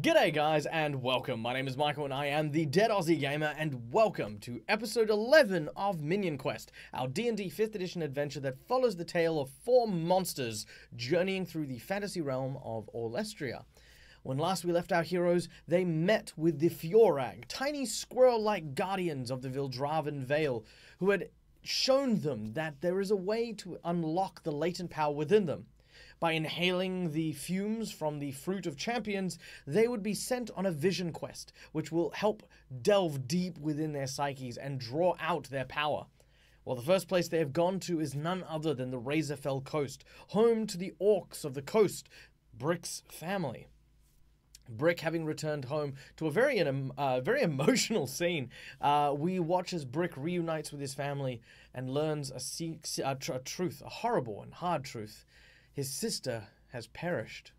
G'day guys and welcome. My name is Michael and I am the DeadAussieGamer and welcome to episode 11 of Minion Quest, our D&D 5th edition adventure that follows the tale of 4 monsters journeying through the fantasy realm of Orlestria. When last we left our heroes, they met with the Fjorag, tiny squirrel-like guardians of the Vildraven Vale, who had shown them that there is a way to unlock the latent power within them. By inhaling the fumes from the Fruit of Champions, they would be sent on a vision quest, which will help delve deep within their psyches and draw out their power. Well, the first place they have gone to is none other than the Razorfell Coast, home to the orcs of the coast, Brick's family. Brick, having returned home to a very emotional scene, we watch as Brick reunites with his family and learns a truth, a horrible and hard truth. His sister has perished.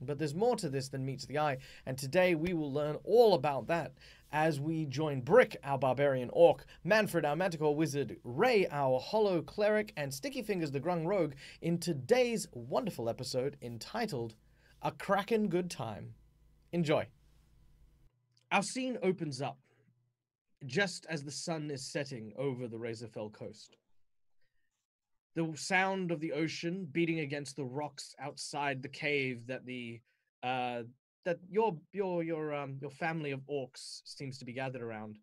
But there's more to this than meets the eye, and today we will learn all about that as we join Brick, our barbarian orc, Manfred, our Manticore Wizard, Ray, our hollow cleric, and Stickyfingers, the Grung Rogue, in today's wonderful episode entitled A Kraken Good Time. Enjoy. Our scene opens up just as the sun is setting over the Razorfell Coast. The sound of the ocean beating against the rocks outside the cave that your family of orcs seems to be gathered around.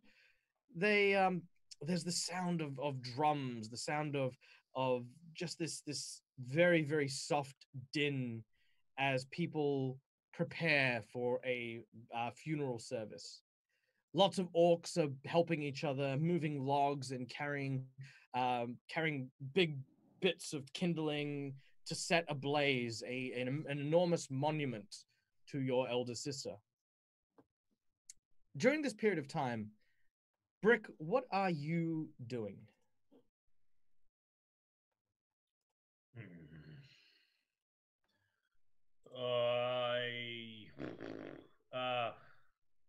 There's the sound of drums, the sound of just this very, very soft din as people prepare for a funeral service. Lots of orcs are helping each other, moving logs and carrying big bits of kindling to set ablaze an enormous monument to your elder sister. During this period of time, Brick, what are you doing?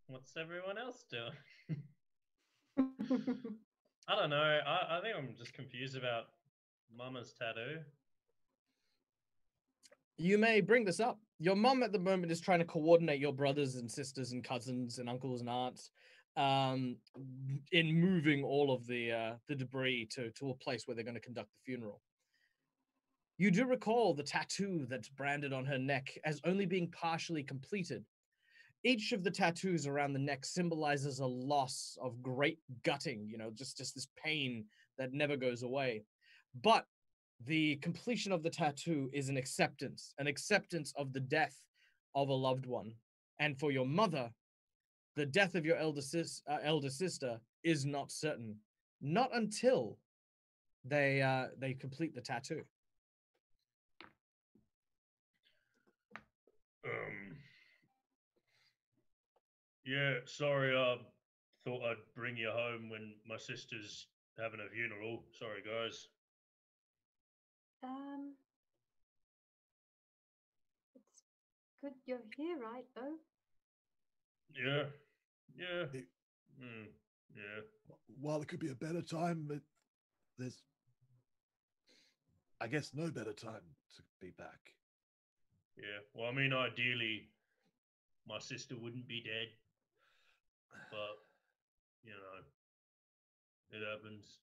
What's everyone else doing? I don't know. I think I'm just confused about Mama's tattoo. You may bring this up. Your mum at the moment is trying to coordinate your brothers and sisters and cousins and uncles and aunts in moving all of the debris to a place where they're going to conduct the funeral. You do recall the tattoo that's branded on her neck as only being partially completed. Each of the tattoos around the neck symbolizes a loss of great gutting, just this pain that never goes away. But the completion of the tattoo is an acceptance of the death of a loved one. And for your mother, the death of your elder sister is not certain. Not until they complete the tattoo. Yeah, sorry, thought I'd bring you home when my sister's having a funeral. Sorry, guys. It's good you're here, right, though? Yeah. It, Yeah. While it could be a better time, there's, I guess, no better time to be back. Yeah, well, I mean, ideally, my sister wouldn't be dead. But, it happens.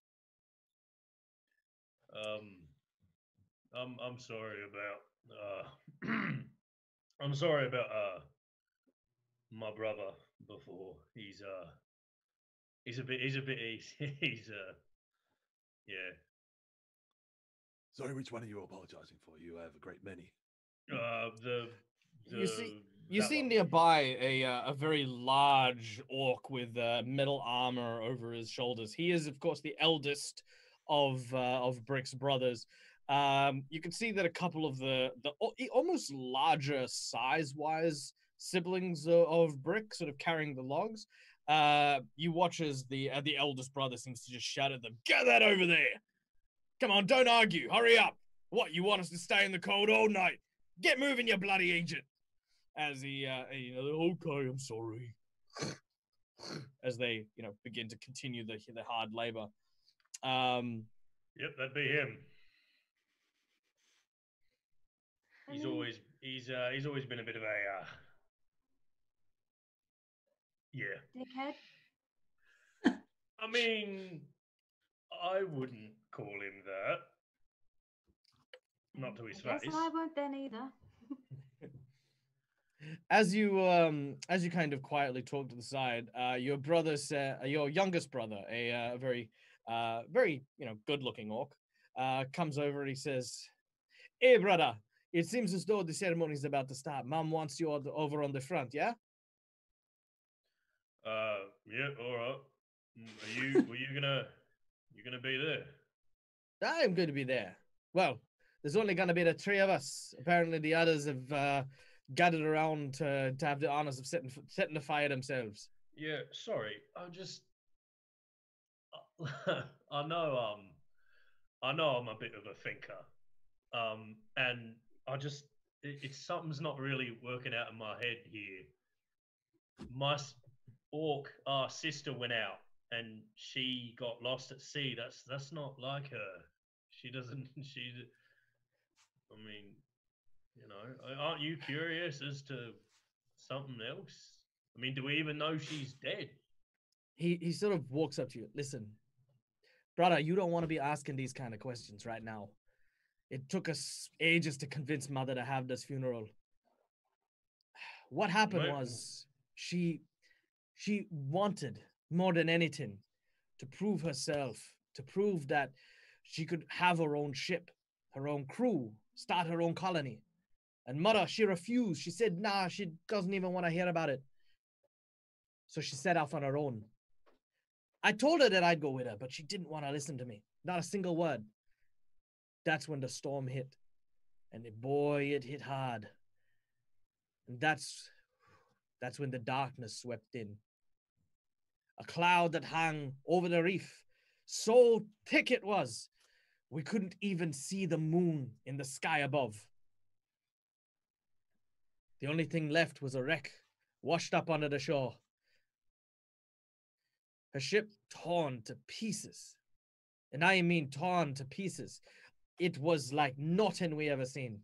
I'm sorry about I'm sorry about my brother before. He's a bit yeah. Sorry, which one are you apologizing for? You have a great many. You see nearby a very large orc with metal armor over his shoulders. He is, of course, the eldest of Brick's brothers. You can see that a couple of the almost larger size-wise siblings of Brick sort of carrying the logs. You watch as the eldest brother seems to just shout at them, "Get that over there! Come on, don't argue. Hurry up! What, you want us to stay in the cold all night? Get moving, you bloody agent!" As he, okay, I'm sorry. As they, begin to continue the hard labor. Yep, that'd be him. He's always been a bit of a Yeah. Dickhead. I mean, I wouldn't call him that. Not to his I guess face. I won't then either. As you kind of quietly talk to the side, your brother your youngest brother, a very good-looking orc, comes over and he says, "Hey, brother, it seems as though the ceremony is about to start. Mom wants you over on the front, yeah?" Yeah, all right. Were you gonna be there? I am going to be there. Well, there's only going to be the three of us. Apparently, the others have gathered around to have the honors of setting the fire themselves. Yeah, sorry. I know I know I'm a bit of a thinker. And it's something's not really working out in my head here. My orc sister went out and she got lost at sea. That's not like her. She doesn't I mean, aren't you curious as to something else? I mean, do we even know she's dead? He sort of walks up to you. Listen, brother, you don't want to be asking these kind of questions right now. It took us ages to convince mother to have this funeral. What happened was she wanted more than anything to prove herself, to prove that she could have her own ship, her own crew, start her own colony. And mother, she refused. She said, nah, she doesn't even want to hear about it. So she set off on her own. I told her that I'd go with her, but she didn't want to listen to me. Not a single word. That's when the storm hit. And boy, it hit hard. And that's when the darkness swept in. A cloud that hung over the reef. So thick it was, we couldn't even see the moon in the sky above. The only thing left was a wreck, washed up onto the shore. Her ship torn to pieces. And I mean torn to pieces. It was like nothing we ever seen.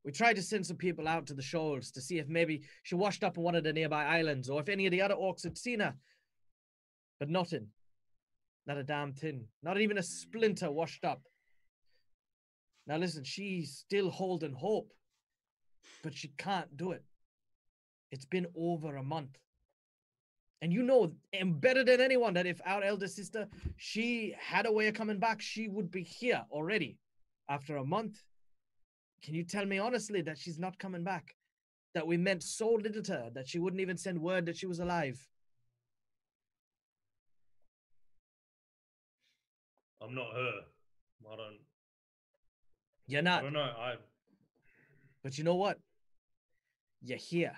We tried to send some people out to the shoals to see if maybe she washed up on one of the nearby islands or if any of the other orcs had seen her. But nothing. Not a damn thing. Not even a splinter washed up. Now listen, she's still holding hope, but she can't do it. It's been over a month. And you know better than anyone that if our elder sister, she had a way of coming back, she would be here already. After a month, can you tell me honestly that she's not coming back? That we meant so little to her that she wouldn't even send word that she was alive? I'm not her. You're I not. don't know. But you know what? You're here.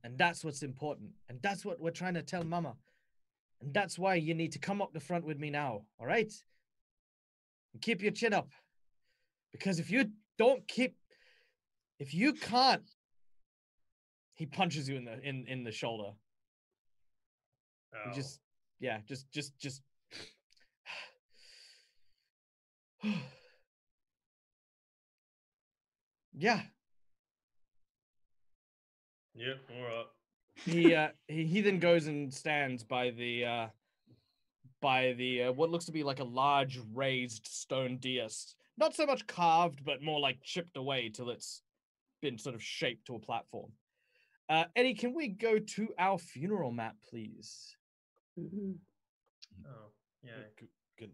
And that's what's important. And that's what we're trying to tell Mama. And that's why you need to come up the front with me now, all right? And keep your chin up. Because if you can't, he punches you in the shoulder. Ow. You just yeah. Yep, all right. He then goes and stands by the what looks to be like a large raised stone dais. Not so much carved, but more like chipped away till it's been sort of shaped to a platform. Eddie, can we go to our funeral map, please? Mm-hmm. Oh, yeah. Can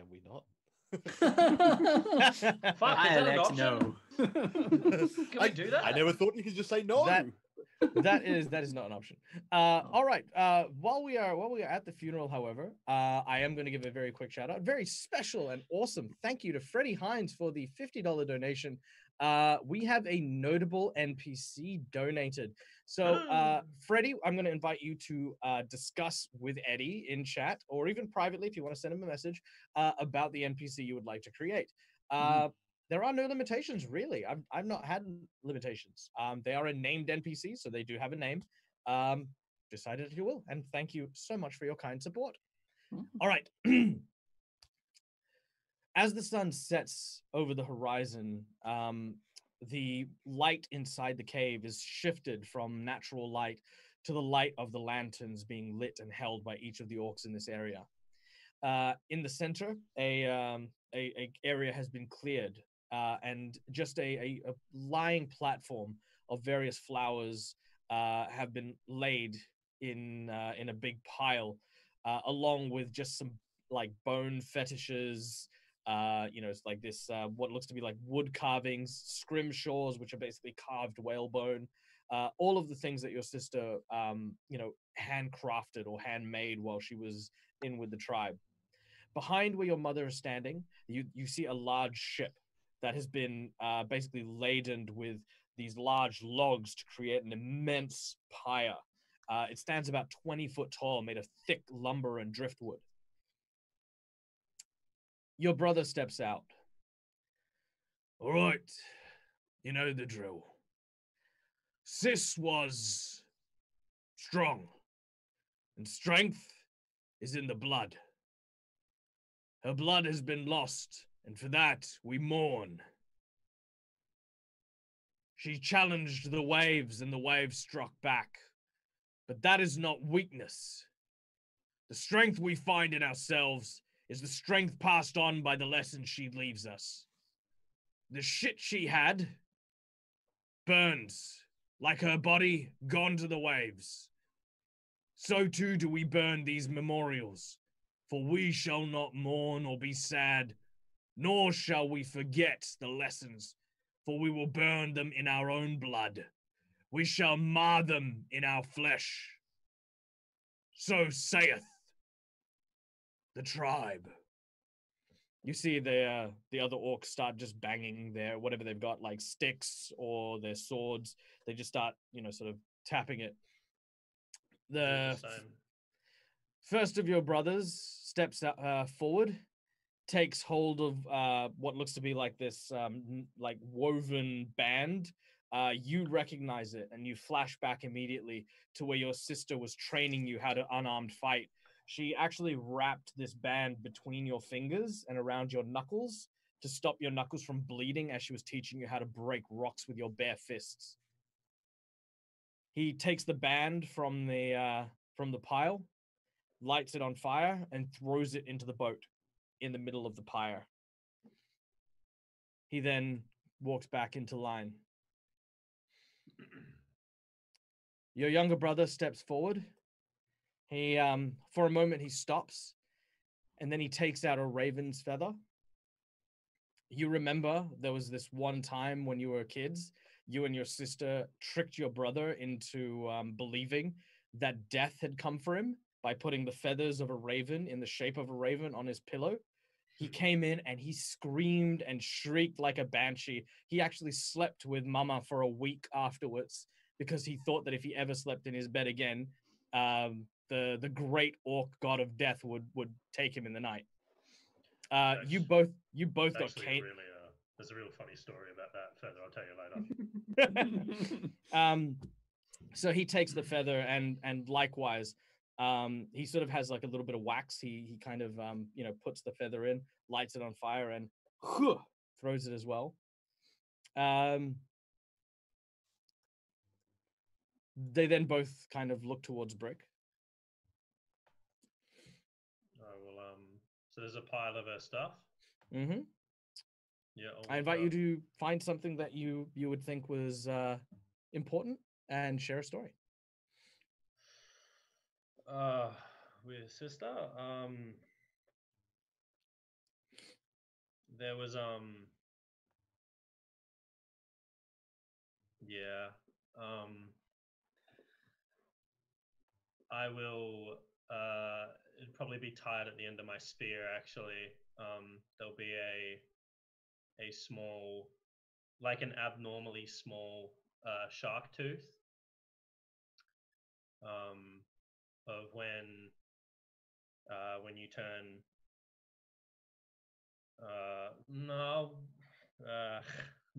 we not? Fuck, is that an Alex, option? no. Can we do that? I never thought you could just say no. That is not an option. All right. While we are at the funeral, however, I am going to give a very quick shout out, very special and awesome thank you to Freddie Hines for the $50 donation. We have a notable NPC donated. So, Freddie, I'm going to invite you to discuss with Eddie in chat, or even privately if you want to send him a message about the NPC you would like to create. There are no limitations, really. I've not had limitations. They are a named NPC, so they do have a name. Decide it if you will, and thank you so much for your kind support. All right. As the sun sets over the horizon, the light inside the cave is shifted from natural light to the light of the lanterns being lit and held by each of the orcs in this area. In the center, a area has been cleared, and just a lying platform of various flowers have been laid in a big pile, along with just some like bone fetishes. It's like this what looks to be like wood carvings, scrimshaws, which are basically carved whalebone. All of the things that your sister, handcrafted or handmade while she was in with the tribe. Behind where your mother is standing, you see a large ship that has been basically laden with these large logs to create an immense pyre. It stands about 20 foot tall, made of thick lumber and driftwood. Your brother steps out. All right, you know the drill. Sis was strong, and strength is in the blood. Her blood has been lost, and for that we mourn. She challenged the waves, and the waves struck back. But that is not weakness. The strength we find in ourselves is the strength passed on by the lessons she leaves us. The shit she had burns, like her body gone to the waves. So too do we burn these memorials, for we shall not mourn or be sad, nor shall we forget the lessons, for we will burn them in our own blood. We shall mar them in our flesh. So saith the tribe. You see the other orcs start just banging their whatever they've got, like sticks or their swords. They just start, sort of tapping it. The first of your brothers steps forward, takes hold of what looks to be like this like woven band. You recognize it, and you flash back immediately to where your sister was training you how to unarmed fight. She actually wrapped this band between your fingers and around your knuckles to stop your knuckles from bleeding as she was teaching you how to break rocks with your bare fists. He takes the band from the pile, lights it on fire, and throws it into the boat in the middle of the pyre. He then walks back into line. Your younger brother steps forward. He, for a moment, he stops, and then he takes out a raven's feather. You remember there was this one time when you were kids, you and your sister tricked your brother into believing that death had come for him by putting the feathers of a raven in the shape of a raven on his pillow. He came in and he screamed and shrieked like a banshee. He actually slept with Mama for a week afterwards because he thought that if he ever slept in his bed again, the great orc god of death would take him in the night. You both got cane. There's a real funny story about that feather. I'll tell you later. So he takes the feather and likewise, he sort of has like a little bit of wax. He kind of puts the feather in, lights it on fire, and throws it as well. They then both kind of look towards Brick. So there's a pile of her stuff. Mm-hmm. Yeah. I invite you to find something that you would think was important and share a story. With sister, there was I will it'd probably be tied at the end of my spear actually. There'll be a small, like an abnormally small shark tooth of when you turn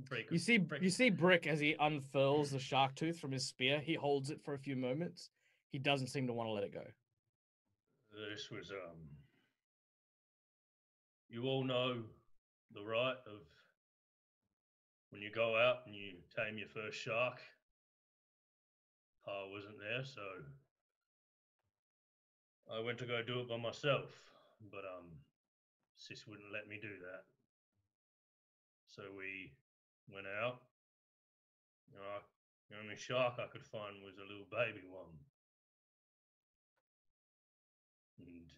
Brick. You see Brick as he unfurls the shark tooth from his spear. He holds it for a few moments. He doesn't seem to want to let it go. This was you all know the rite of when you go out and you tame your first shark. Pa wasn't there, so I went to go do it by myself. But Sis wouldn't let me do that. So we went out. The only shark I could find was a little baby one. And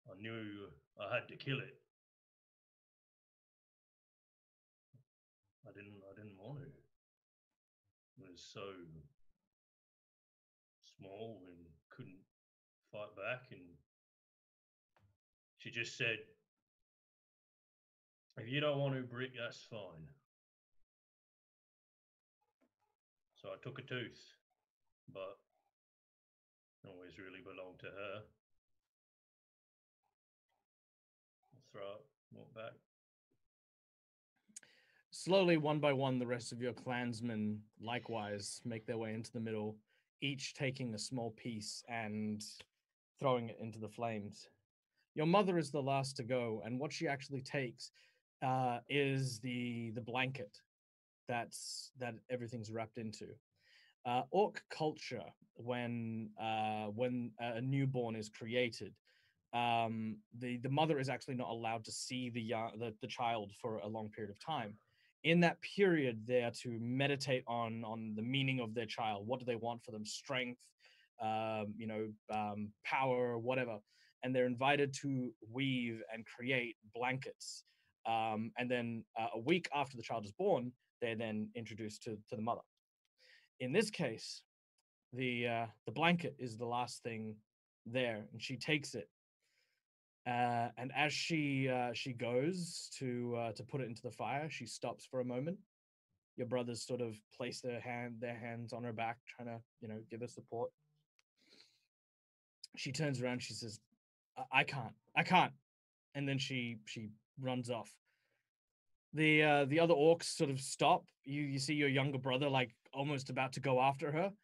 I knew I had to kill it. I didn't want to. It was so small and couldn't fight back, and she just said, "If you don't want to, Brick, that's fine." So I took a tooth, but it always really belonged to her. I'll throw it, walk back. Slowly, one by one, the rest of your clansmen likewise make their way into the middle, each taking a small piece and throwing it into the flames. Your mother is the last to go, and what she actually takes is the blanket that everything's wrapped into. Orc culture, when a newborn is created, the mother is actually not allowed to see the child for a long period of time. In that period, they are to meditate on the meaning of their child. What do they want for them? Strength, power, whatever. And they're invited to weave and create blankets. And then a week after the child is born, they're then introduced to the mother. In this case, the blanket is the last thing there, and she takes it. And as she goes to put it into the fire, she stops for a moment. Your brothers sort of place their hands on her back, trying to give her support. She turns around. She says, "I can't," and then she runs off. The other orcs sort of stop. You see your younger brother like almost about to go after her.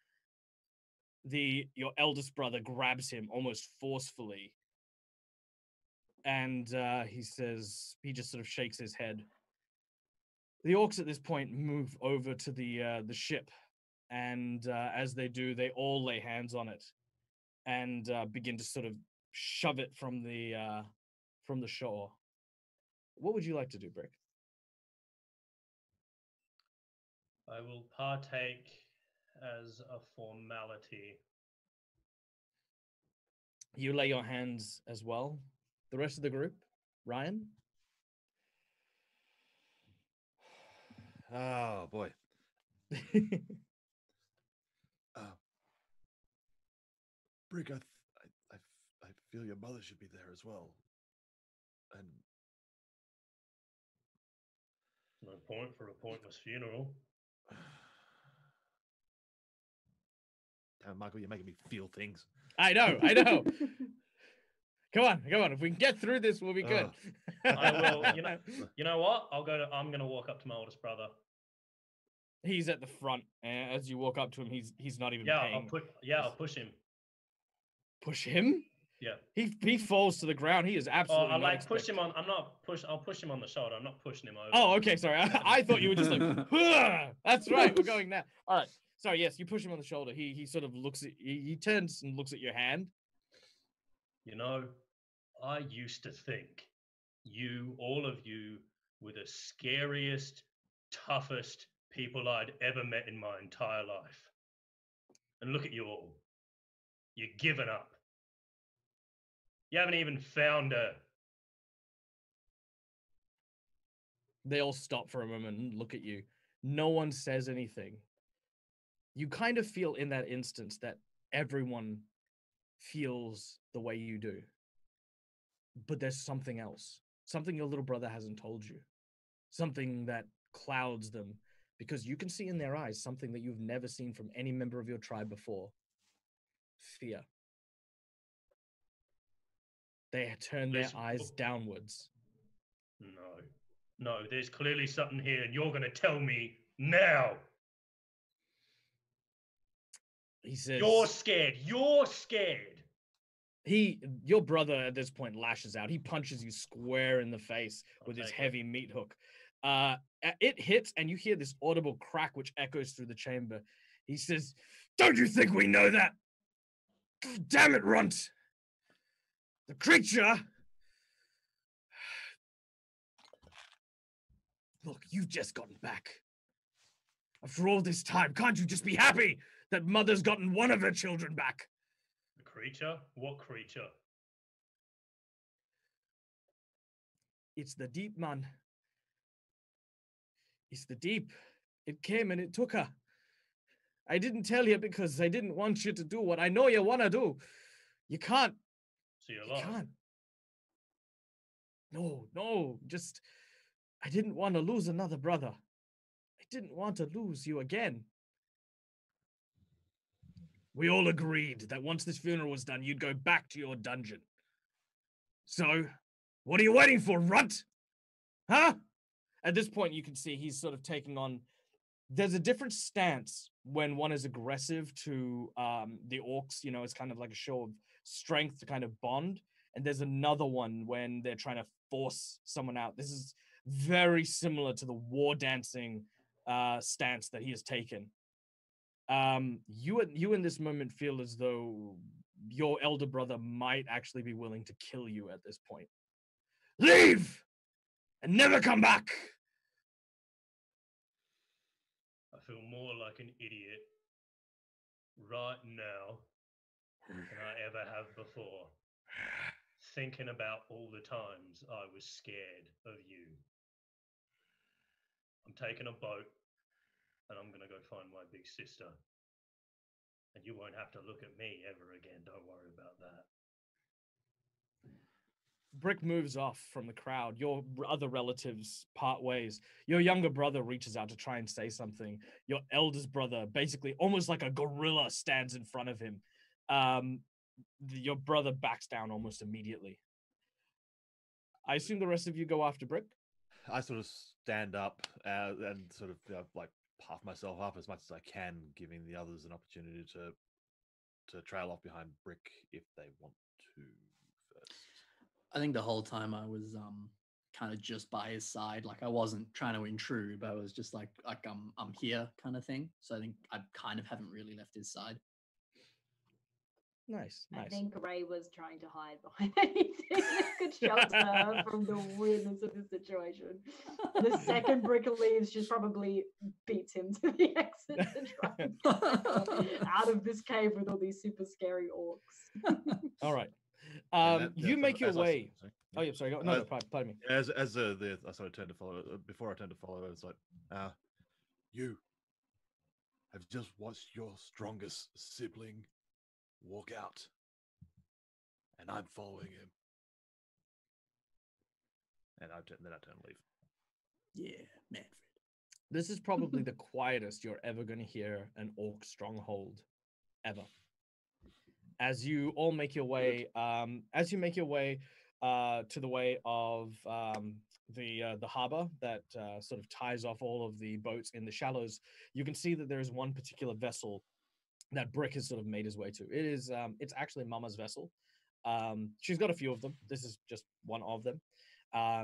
Your eldest brother grabs him almost forcefully. And he just sort of shakes his head. The orcs at this point move over to the ship, and as they do, they all lay hands on it and begin to sort of shove it from the shore. What would you like to do, Brick? I will partake as a formality. You lay your hands as well. The rest of the group, Ryan? Oh boy. Brick, I feel your mother should be there as well. And No point for a pointless funeral. damn, Michael, you're making me feel things. I know. Come on. If we can get through this, we'll be good. I will. You know what? I'm gonna walk up to my oldest brother. He's at the front, and as you walk up to him, he's not even paying. I'll push him. Push him? Yeah. He falls to the ground. He is absolutely. I like push him on. I'll push him on the shoulder. I'm not pushing him over. Oh, okay. Sorry, I thought you were just like. That's right. We're going now. All right. Sorry. Yes, you push him on the shoulder. He sort of looks at. He turns and looks at your hand. I used to think all of you, were the scariest, toughest people I'd ever met in my entire life. And look at you all. You're giving up. You haven't even found her. They all stop for a moment and look at you. No one says anything. You kind of feel in that instance that everyone feels the way you do. But there's something else. Something your little brother hasn't told you. Something that clouds them. Because you can see in their eyes something that you've never seen from any member of your tribe before. Fear. They turn their eyes downwards. No, there's clearly something here, and you're going to tell me now. He says, "You're scared. Your brother at this point lashes out. He punches you square in the face with his heavy meat hook. It hits, and you hear this audible crack which echoes through the chamber. He says, "Don't you think we know that? Damn it, Runt! The creature..." Look, you've just gotten back. After all this time, can't you just be happy that Mother's gotten one of her children back? The creature? What creature? It's the deep, man. It's the deep. It came and it took her. I didn't tell you because I didn't want you to do what I know you want to do. You can't. So you're You alive. can't. No, just... I didn't want to lose another brother. I didn't want to lose you again. We all agreed that once this funeral was done, you'd go back to your dungeon. So, what are you waiting for, Runt? Huh? At this point, you can see he's sort of taking on... There's a different stance when one is aggressive to the orcs. You know, it's kind of like a show of strength to kind of bond. And there's another one when they're trying to force someone out. This is very similar to the war dancing stance that he has taken. You in this moment feel as though your elder brother might actually be willing to kill you at this point. Leave and never come back. I feel more like an idiot right now than I ever have before. Thinking about all the times I was scared of you. I'm taking a boat and I'm going to go find my big sister. And you won't have to look at me ever again. Don't worry about that. Brick moves off from the crowd. Your other relatives part ways. Your younger brother reaches out to try and say something. Your eldest brother, basically almost like a gorilla, stands in front of him. Your brother backs down almost immediately. I assume the rest of you go after Brick? I sort of stand up and sort of like puff myself up as much as I can, giving the others an opportunity to trail off behind Brick if they want to first. I think the whole time I was kind of just by his side, like I wasn't trying to intrude, but I was just like I'm here kind of thing. So I think I kind of haven't really left his side. Nice. I think Ray was trying to hide behind anything that could shelter her from the weirdness of the situation. The second Brick leaves, she probably beats him to the exit to try and get out of this cave with all these super scary orcs. All right. You make your way. Oh, yeah, sorry. No, pardon me. As I sort of turned to follow. Before I turned to follow, it's like, you have just watched your strongest sibling walk out, and I'm following him. And then I turn and leave. Yeah, Manfred. This is probably the quietest you're ever going to hear an orc stronghold ever. As you all make your way, to the way of the harbor that sort of ties off all of the boats in the shallows, you can see that there is one particular vessel that Brick has sort of made his way to. It is, it's actually Mama's vessel. She's got a few of them. This is just one of them,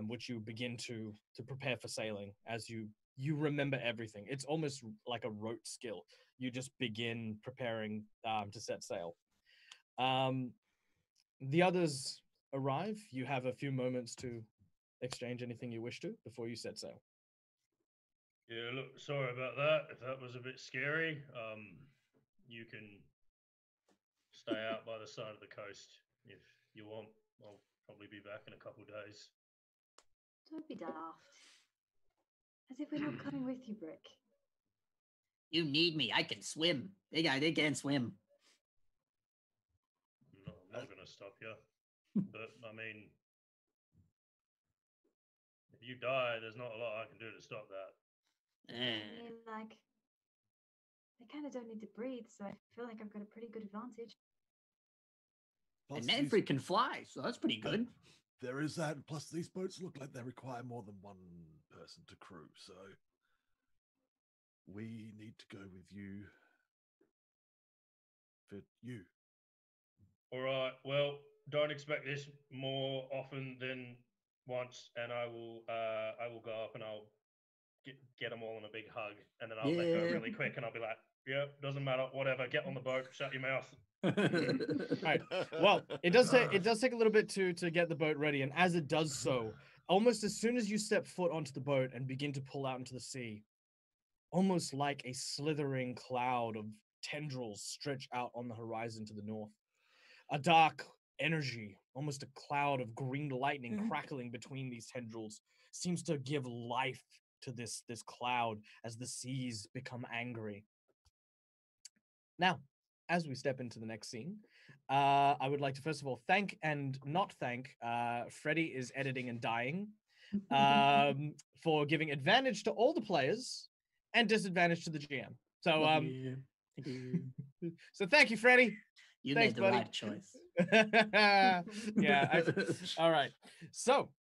which you begin to prepare for sailing as you remember everything. It's almost like a rote skill. You just begin preparing to set sail. The others arrive. You have a few moments to exchange anything you wish to before you set sail. Yeah, look, sorry about that. If that was a bit scary, you can stay out by the side of the coast if you want. I'll probably be back in a couple days. Don't be daft. As if we're not coming with you, Brick. You need me. I can swim. They can't swim. No, I'm not going to stop you. But, I mean, if you die, there's not a lot I can do to stop that. I mean, like, they kind of don't need to breathe, so I feel like I've got a pretty good advantage. And Manfred can fly, so that's pretty good. There is that, plus these boats look like they require more than one person to crew, so we need to go with you for you. All right, well, don't expect this more often than once, and I will go up and I'll get them all in a big hug, and then I'll let go Yeah. really quick, and I'll be like, "Yeah, doesn't matter, whatever. Get on the boat. Shut your mouth." Right. Well, it does take a little bit to get the boat ready, and as it does so, almost as soon as you step foot onto the boat and begin to pull out into the sea, almost like a slithering cloud of tendrils stretch out on the horizon to the north. A dark energy, almost a cloud of green lightning crackling between these tendrils, seems to give life to this cloud as the seas become angry. Now, as we step into the next scene, I would like to first of all thank and not thank Freddie is editing and dying for giving advantage to all the players and disadvantage to the GM. So Love you. Thank you. so thank you, Freddie. You Thanks, made the buddy. right choice. Yeah. All right. So,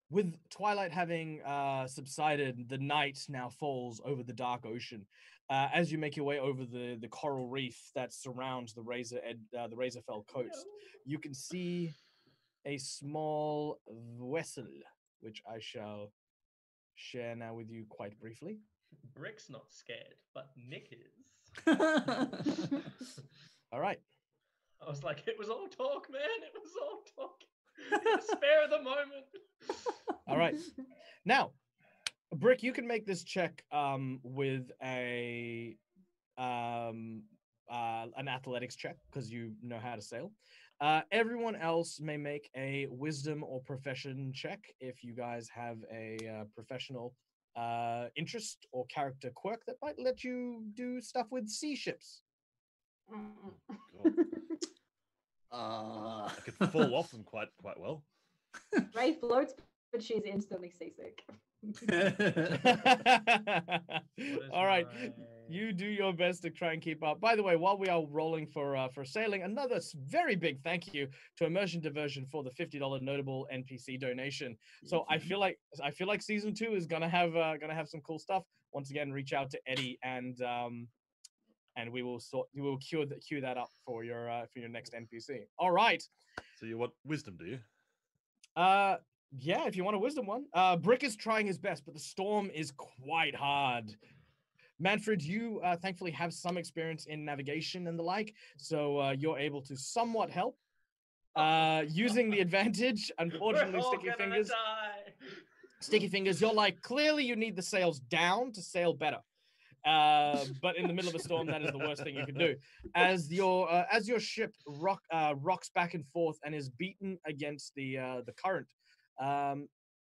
with twilight having subsided, the night now falls over the dark ocean. As you make your way over the coral reef that surrounds the Razorfell coast, you can see a small vessel, which I shall share now with you quite briefly. Brick's not scared, but Nick is. All right. I was like, it was all talk, man. It was all talk. Spare the moment. All right. Now, Brick, you can make this check with an athletics check because you know how to sail. Everyone else may make a wisdom or profession check if you guys have a professional interest or character quirk that might let you do stuff with sea ships. I could fall off them quite well. Ray floats, but she's instantly seasick. All right, you do your best to try and keep up. By the way, while we are rolling for sailing, another very big thank you to Immersion Diversion for the $50 notable NPC donation. So I feel like season 2 is gonna have some cool stuff. Once again, reach out to Eddie and we will queue that up for your next NPC. All right. So you want wisdom, do you? Yeah, if you want a wisdom one. Brick is trying his best, but the storm is quite hard. Manfred, you thankfully have some experience in navigation and the like, so you're able to somewhat help. Using the advantage, unfortunately, Stickyfingers, you're like, clearly you need the sails down to sail better. But in the middle of a storm, that is the worst thing you can do. As your ship rocks back and forth and is beaten against the current,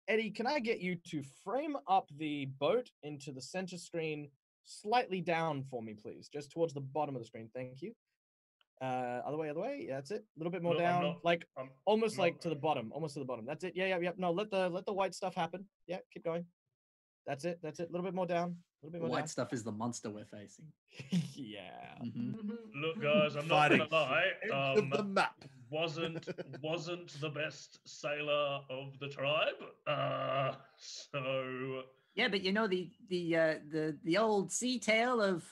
Eddie, can I get you to frame up the boat into the center screen slightly down for me, please? Just towards the bottom of the screen. Thank you. Other way. Yeah, that's it. A little bit more down, almost to the bottom. Almost to the bottom. That's it. Yeah. No, let the white stuff happen. Yeah, keep going. That's it. A little bit more down. A little bit more White down. stuff is the monster we're facing. Yeah. Look, guys, I'm not gonna lie. The map wasn't the best sailor of the tribe. So yeah, but you know the old sea tale of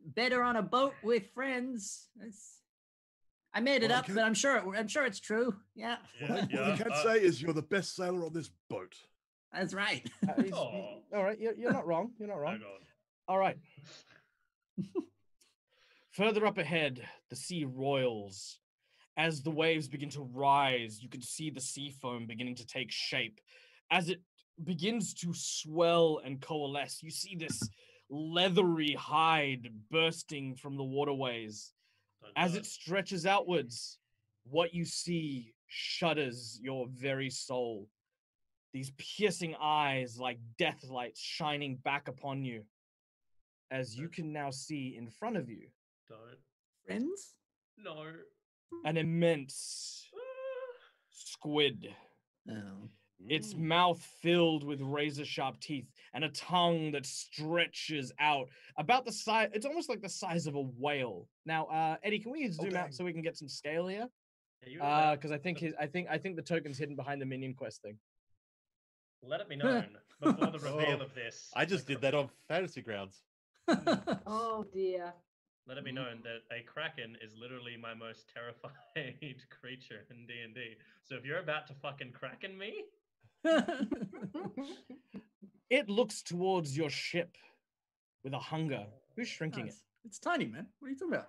better on a boat with friends. I made it up, but I'm sure it's true. Yeah. What you can say is you're the best sailor on this boat. That's right. All right, you're not wrong. You're not wrong. All right. Further up ahead, the sea roils. As the waves begin to rise, you can see the sea foam beginning to take shape. As it begins to swell and coalesce, you see this leathery hide bursting from the waterways. As it stretches outwards, what you see shudders your very soul. These piercing eyes like death lights shining back upon you. As you can now see in front of you. Friends? No. An immense squid. Oh. Its mouth filled with razor-sharp teeth and a tongue that stretches out about the size. It's almost like the size of a whale. Now, Eddie, can we zoom out so we can get some scale here? Because I think the token's hidden behind the Minion Quest thing. Let it be known before the reveal of this. I just did that on Fantasy Grounds. Oh dear. Let it be known that a Kraken is literally my most terrified creature in D&D. So if you're about to fucking Kraken me, It looks towards your ship with a hunger. Who's shrinking Nice. It's tiny, man. What are you talking about?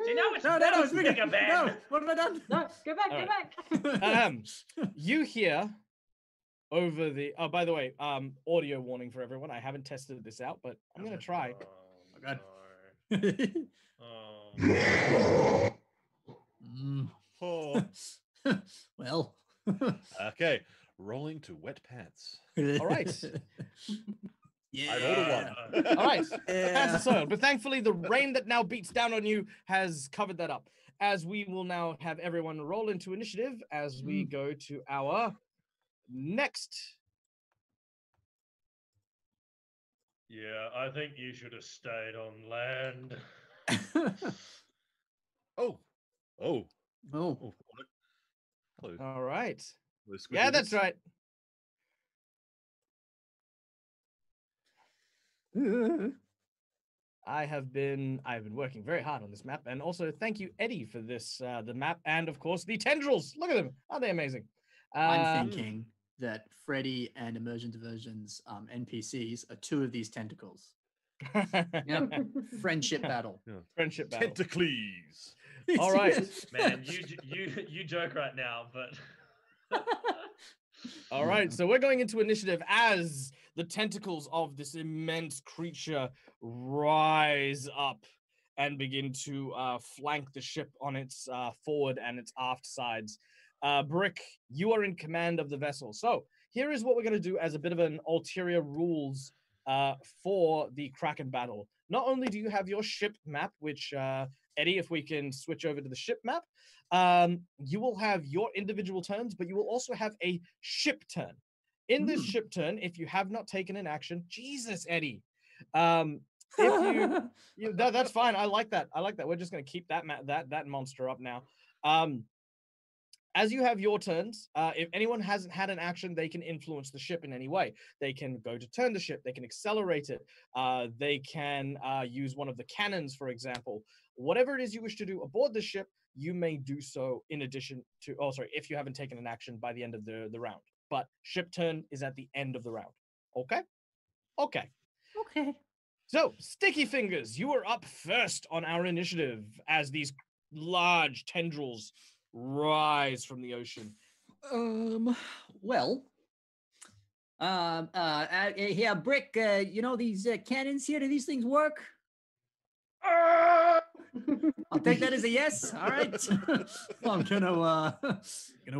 See, now it's No, now it's bigger. bigger, Ben. No, what have I done? No, go back, All go right. back. You hear over the. Oh, by the way, audio warning for everyone. I haven't tested this out, but I'm gonna try. Oh, God. no. Mm. Oh. Well. Okay, rolling to wet pants. All right. Yeah. I rolled a 1. All right. Yeah. Pants are soiled, but thankfully the rain that now beats down on you has covered that up. As we will now have everyone roll into initiative as we go to our next. Yeah, I think you should have stayed on land. Oh. Oh. Oh. Oh. What? Hello. All right. Hello, Yeah, that's Squidwardles. right. I've been working very hard on this map, and also thank you, Eddie, for this the map, and of course the tendrils. Look at them, aren't they amazing? I'm thinking that Freddy and Emergent Diversion's NPCs are 2 of these tentacles. Yep. Friendship battle. Yeah. Friendship battle. Tentacles. All right. Man, you joke right now, but All right, so we're going into initiative as the tentacles of this immense creature rise up and begin to flank the ship on its forward and its aft sides. Brick, you are in command of the vessel. So here is what we're going to do as a bit of an ulterior rules for the Kraken battle. Not only do you have your ship map, which, Eddie, if we can switch over to the ship map, you will have your individual turns, but you will also have a ship turn. In this ship turn, if you have not taken an action, Jesus, Eddie, if that's fine. I like that. We're just going to keep that monster up now. As you have your turns, if anyone hasn't had an action, they can influence the ship in any way. They can go to turn the ship. They can accelerate it. They can use one of the cannons, for example. Whatever it is you wish to do aboard the ship, you may do so in addition to, if you haven't taken an action by the end of the round. But ship turn is at the end of the round. Okay? Okay. Okay. So, Stickyfingers, you are up first on our initiative as these large tendrils rise from the ocean. Well, here, Brick, you know these cannons here, do these things work? I'll take that as a yes. All right. I'm gonna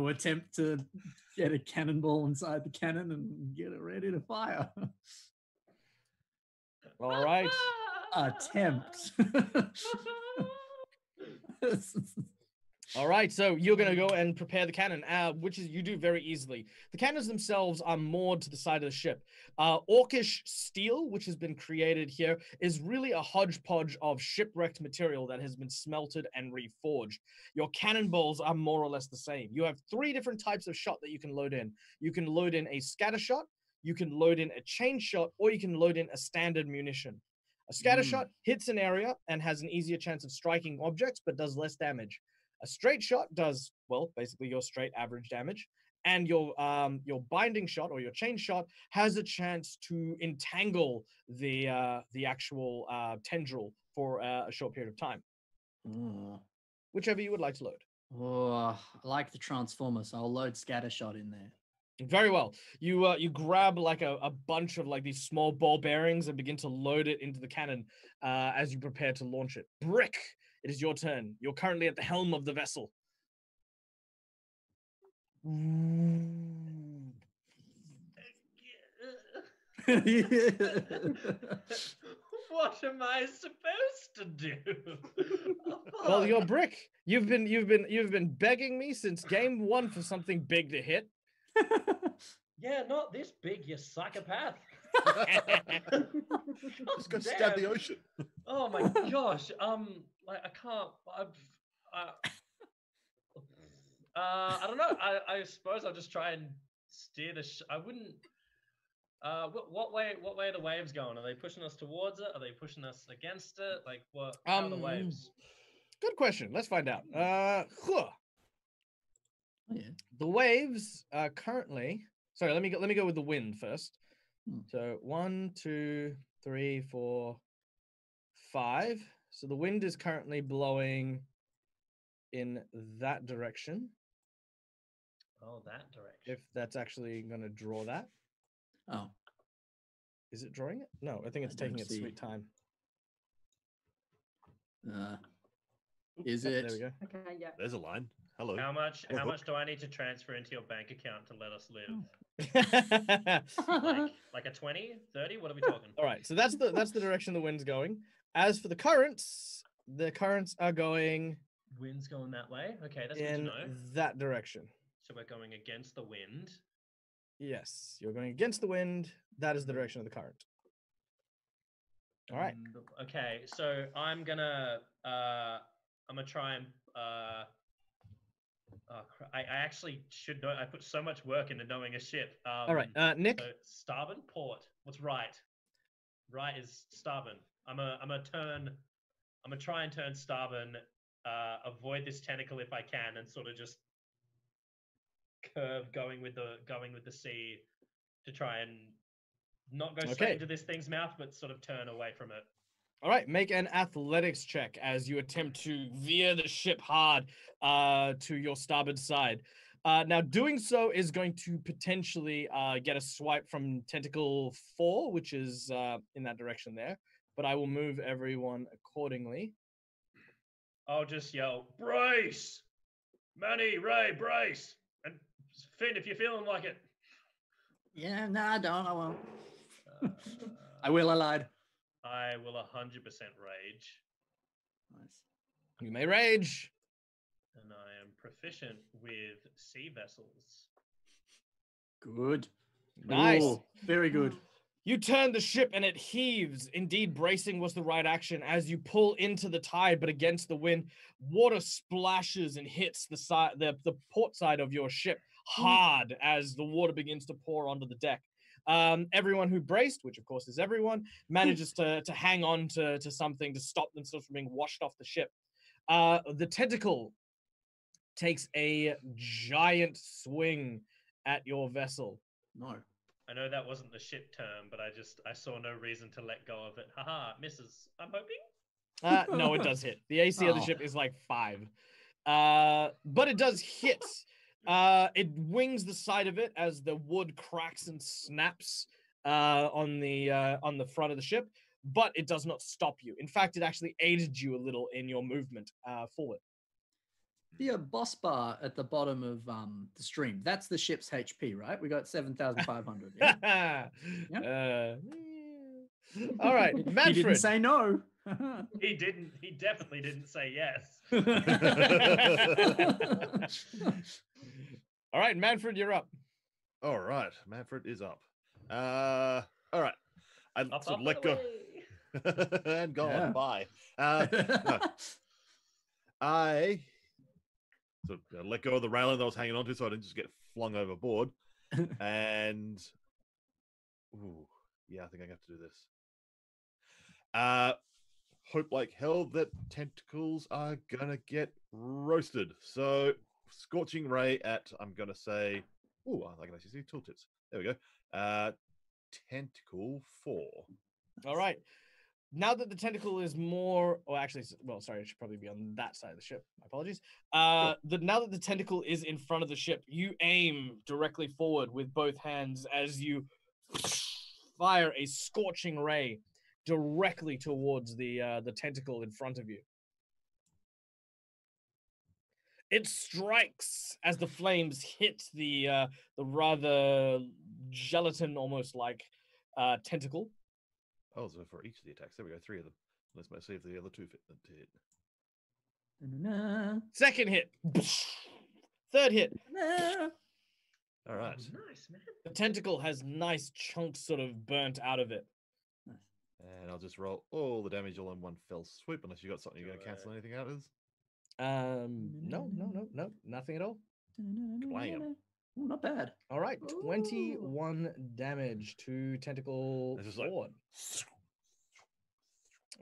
attempt to get a cannonball inside the cannon and get it ready to fire. All right. Attempt. All right, so you're going to go and prepare the cannon, which is you do very easily. The cannons themselves are moored to the side of the ship. Orcish steel, which has been created here, is really a hodgepodge of shipwrecked material that has been smelted and reforged. Your cannonballs are more or less the same. You have 3 different types of shot that you can load in. You can load in a scatter shot, you can load in a chain shot, or you can load in a standard munition. A scatter shot hits an area and has an easier chance of striking objects, but does less damage. A straight shot does, well, basically your straight average damage, and your binding shot or your chain shot has a chance to entangle the actual tendril for a short period of time. Whichever you would like to load. Oh, I like the transformer, so I'll load scatter shot in there. Very well. You grab like a bunch of like these small ball bearings and begin to load it into the cannon as you prepare to launch it. Brick, it is your turn. You're currently at the helm of the vessel. What am I supposed to do? Well, you're Brick. You've been begging me since game 1 for something big to hit. Yeah, not this big, you psychopath. Just go stab the ocean. Oh my gosh. Like I can't. I don't know. I suppose I'll just try and steer the. I wouldn't. What way are the waves going? Are they pushing us towards it? Are they pushing us against it? Like what? How are the waves? Good question. Let's find out. Oh, yeah. The waves are currently. Sorry, let me go with the wind first. So 1, 2, 3, 4, 5. So the wind is currently blowing in that direction. Oh, that direction. If that's actually going to draw that. Oh. Is it drawing it? No, I think it's taking its sweet time. Is Yep, it? There we go. Okay, yeah. There's a line. Hello. How much do I need to transfer into your bank account to let us live? Like a 20, 30? What are we talking? All right, so that's the direction the wind's going. As for the currents are going Wind's going that way. Okay, that's good to in know. that direction. So we're going against the wind. Yes, you're going against the wind. That is the direction of the current. All right. Okay, so I'm gonna try and I actually should know. I put so much work into knowing a ship. All right, Nick. So starboard port. What's right? Right is starboard. I'm a try and turn starboard. Avoid this tentacle if I can, and sort of just curve going with the sea to try and not go straight into this thing's mouth, but sort of turn away from it. All right, make an athletics check as you attempt to veer the ship hard to your starboard side. Now, doing so is going to potentially get a swipe from Tentacle 4, which is in that direction there, but I will move everyone accordingly. I'll just yell, brace! Manny, Ray, brace! And Finn, if you're feeling like it. Yeah, no, I don't. I won't. I will, I lied. I will 100% rage. Nice. You may rage. And I am proficient with sea vessels. Good. Nice. Ooh, very good. You turn the ship and it heaves. Indeed, bracing was the right action as you pull into the tide, but against the wind, water splashes and hits the port side of your ship hard as the water begins to pour onto the deck. Everyone who braced, which of course is everyone, manages to hang on to something to stop themselves from being washed off the ship. The tentacle takes a giant swing at your vessel. No. I know that wasn't the ship term, but I saw no reason to let go of it. Haha, misses. I'm hoping. No, it does hit. The AC of the ship is like 5. But it does hit. It wings the side of it as the wood cracks and snaps on the front of the ship, but it does not stop you. In fact, it actually aided you a little in your movement forward. The boss bar at the bottom of the stream, that's the ship's HP, right? We got 7,500. Yeah? All right, Manfred. He didn't say no. He didn't. He definitely didn't say yes. All right, Manfred, you're up. All right, Manfred is up. All right. I sort of let go and gone. Bye. No. I sort of let go of the railing that I was hanging onto, so I didn't just get flung overboard. And yeah, I think I have to do this. Hope like hell that tentacles are gonna get roasted. So scorching ray at, I'm gonna say, I can actually see tooltips. There we go. Tentacle 4. All right. Now that the tentacle is more, it should probably be on that side of the ship. My apologies. Now that the tentacle is in front of the ship, you aim directly forward with both hands as you fire a scorching ray directly towards the tentacle in front of you. It strikes as the flames hit the rather gelatin, almost like tentacle. Oh, so for each of the attacks, there we go, 3 of them. Let's see if the other 2 fit to hit. Second hit. Third hit. All right. Nice, man. The tentacle has nice chunks sort of burnt out of it. And I'll just roll all the damage all in one fell swoop, unless you got something you're going to cancel anything out as. No, nothing at all. Blam. Ooh, not bad. All right, 21 damage to tentacle forward.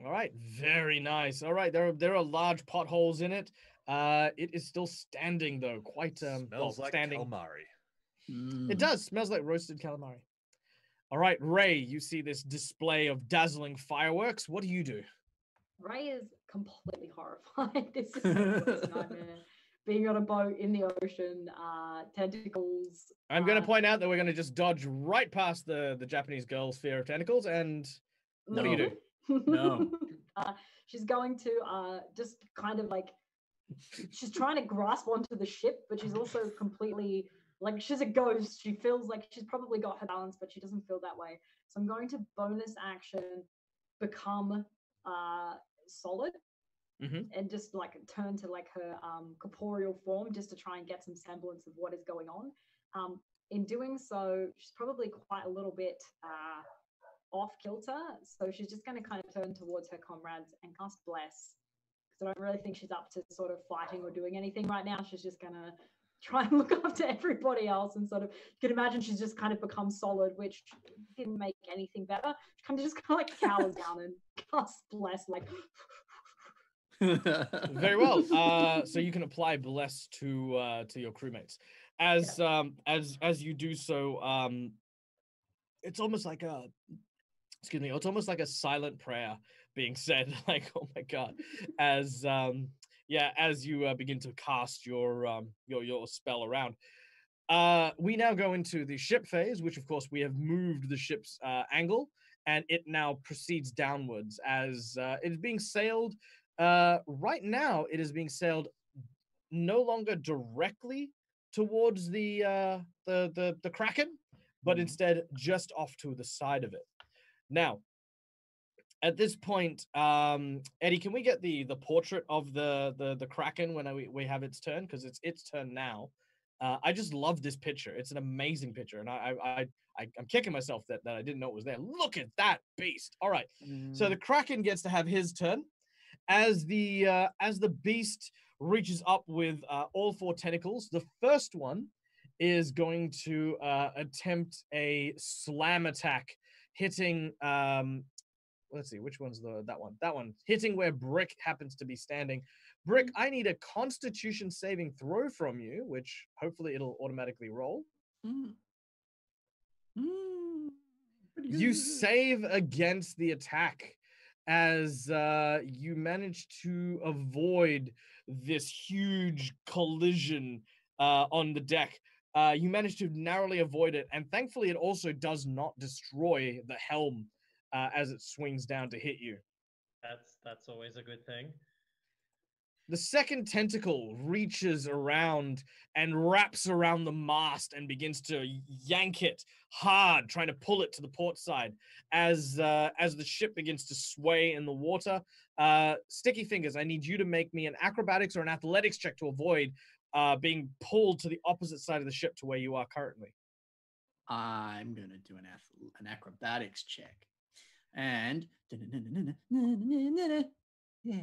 All right, very nice. All right, there are large potholes in it. It is still standing though, quite Smells like standing. calamari. It does. Smells like roasted calamari. All right, Ray, you see this display of dazzling fireworks. What do you do? Ray is completely horrified. This is her worst nightmare. Being on a boat in the ocean, tentacles. I'm going to point out that we're going to just dodge right past the Japanese girl's fear of tentacles. And what do you do? No. She's going to just kind of like, she's trying to grasp onto the ship, but she's also completely, like, she's a ghost. She feels like she's probably got her balance, but she doesn't feel that way. So I'm going to bonus action become solid and just like turn to like her corporeal form just to try and get some semblance of what is going on. In doing so, she's probably quite a little bit off kilter, so she's just going to kind of turn towards her comrades and cast Bless, because I don't really think she's up to sort of fighting or doing anything right now. She's just going to try and look after everybody else, and sort of, you can imagine she's just kind of become solid, which didn't make anything better. She kind of just kind of like cowers down and casts Bless, like. Very well. So you can apply Bless to your crewmates. As you do so, it's almost like a it's almost like a silent prayer being said. Like, oh my god, as you begin to cast your spell around. We now go into the ship phase, which of course we have moved the ship's angle, and it now proceeds downwards as it is being sailed. Right now, it is being sailed no longer directly towards the Kraken, but instead just off to the side of it. Now, at this point, Eddie, can we get the portrait of the Kraken when we have its turn? Because it's its turn now. I just love this picture. It's an amazing picture, and I'm kicking myself that I didn't know it was there. Look at that beast! All right, so the Kraken gets to have his turn as the beast reaches up with all four tentacles. The first one is going to attempt a slam attack, hitting. Let's see, which one's that one? That one hitting where Brick happens to be standing. Brick, I need a Constitution saving throw from you, which hopefully it'll automatically roll. You save against the attack as you manage to avoid this huge collision on the deck. You manage to narrowly avoid it, and thankfully it also does not destroy the helm as it swings down to hit you. That's always a good thing. The second tentacle reaches around and wraps around the mast and begins to yank it hard, trying to pull it to the port side as the ship begins to sway in the water. Stickyfingers, I need you to make me an acrobatics or an athletics check to avoid being pulled to the opposite side of the ship to where you are currently. I'm going to do an acrobatics check. And yeah.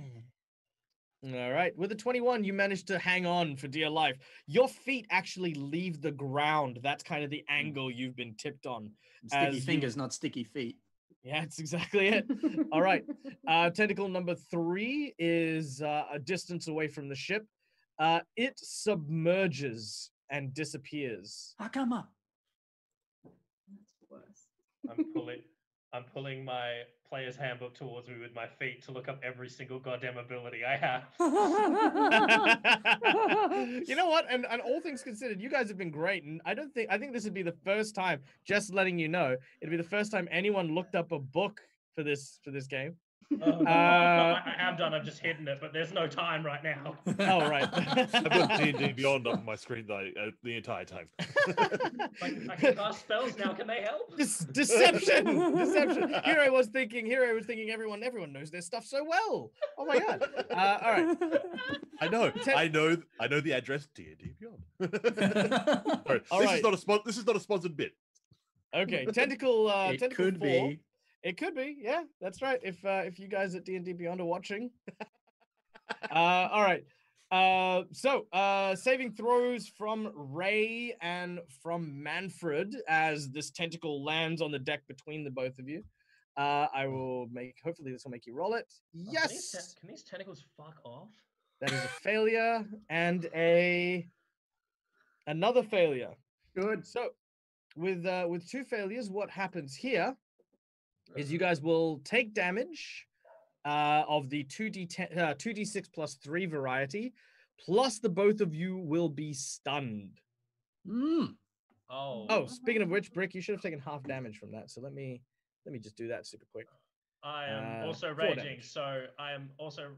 All right. With a 21, you manage to hang on for dear life. Your feet actually leave the ground. That's kind of the angle you've been tipped on. Sticky fingers, not sticky feet. Yeah, that's exactly it. All right. Tentacle number 3 is a distance away from the ship. It submerges and disappears. Hakama. That's worse. I'm pulling my player's handbook towards me with my feet to look up every single goddamn ability I have. You know what? And all things considered, you guys have been great. And I think this would be the first time, just letting you know, it'd be the first time anyone looked up a book for this game. No, I have done. I've just hidden it, but there's no time right now. Oh, right. I've got D&D Beyond up on my screen the entire time. I can cast spells now. Can they help? Deception. Hero was thinking everyone knows their stuff so well. Oh my god. All right. I know the address D&D Beyond. Sorry, this is not a sponsored bit. Okay, tentacle. It tentacle could 4. be. It could be, yeah, that's right. If you guys at D&D Beyond are watching. All right. So saving throws from Ray and from Manfred as this tentacle lands on the deck between the both of you. I will hopefully this will make you roll it. Yes! Can these tentacles fuck off? That is a failure and another failure. Good. So, with 2 failures, what happens here is you guys will take damage of the 2d6 plus 3 variety, plus the both of you will be stunned. Mm. Oh, speaking of which, Brick, you should have taken half damage from that. So let me just do that super quick. I am also 4 raging, damage. so I am also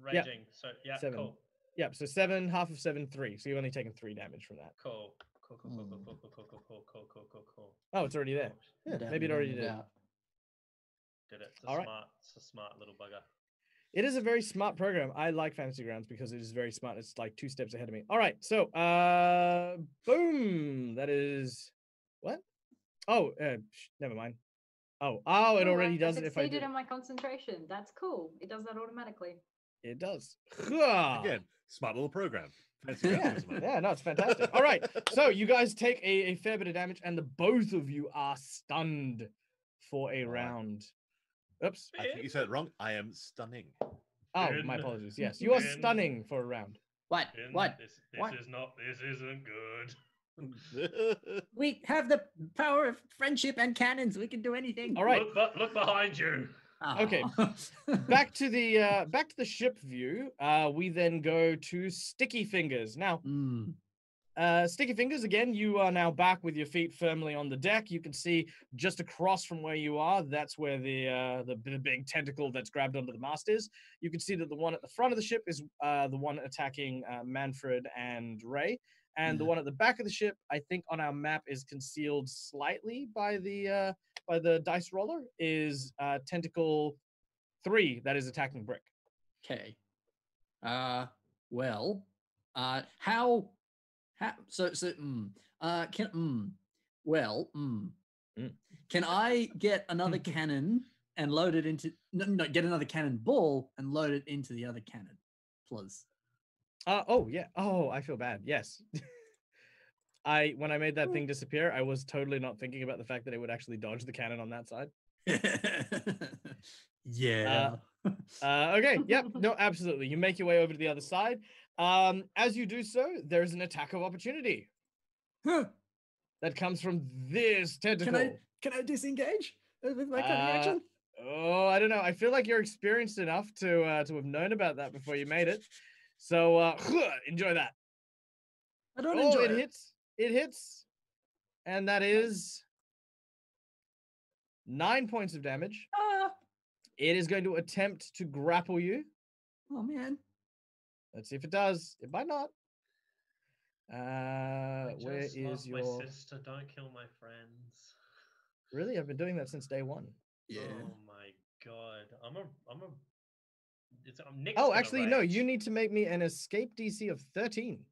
raging. So yeah, 7. cool. Yep, so 7, half of 7, 3. So you've only taken 3 damage from that. Cool. Cool. Oh, it's already there. Yeah, maybe it already did. Did it. All right. It's a smart little bugger. It is a very smart program. I like Fantasy Grounds because it is very smart. It's like 2 steps ahead of me. All right, so boom. That is what? Oh, never mind. Oh, it already does it if I do. Succeeded in my concentration. That's cool. It does that automatically. It does. Again, smart little program. Fancy Yeah, graphics, man. yeah, no, it's fantastic. All right, so you guys take a fair bit of damage, and the both of you are stunned for a All right. round. Oops. I think you said it wrong. I am stunning. Oh, my Ben. apologies. Yes, you are Ben. stunning for a round. What? Ben, What? This What? This isn't good. We have the power of friendship and cannons. We can do anything. All right. Look behind you. Okay. Back to the ship view. We then go to Stickyfingers. Now, Mm. Stickyfingers, again, you are now back with your feet firmly on the deck. You can see just across from where you are, that's where the big tentacle that's grabbed onto the mast is. You can see that the one at the front of the ship is the one attacking Manfred and Ray. And the one at the back of the ship, I think on our map, is concealed slightly by the dice roller, is Tentacle 3 that is attacking Brick. Okay. Well, can I get another cannon and load it into get another cannonball and load it into the other cannon, please? Oh yeah. Oh, I feel bad. Yes. When I made that thing disappear, I was totally not thinking about the fact that it would actually dodge the cannon on that side. Yeah. Okay. Yep. No, absolutely. You make your way over to the other side. As you do so, there's an attack of opportunity that comes from this tentacle. Can I disengage with my cunning action? Oh, I don't know. I feel like you're experienced enough to have known about that before you made it. So enjoy that. I don't enjoy it. Hits. It hits. And that is 9 points of damage. It is going to attempt to grapple you. Oh man. Let's see if it does. It might not. Where is love your my sister? Don't kill my friends. Really? I've been doing that since day 1. Yeah. Oh my god. I'm Nick's Oh, gonna actually, no. rage. You need to make me an escape DC of 13.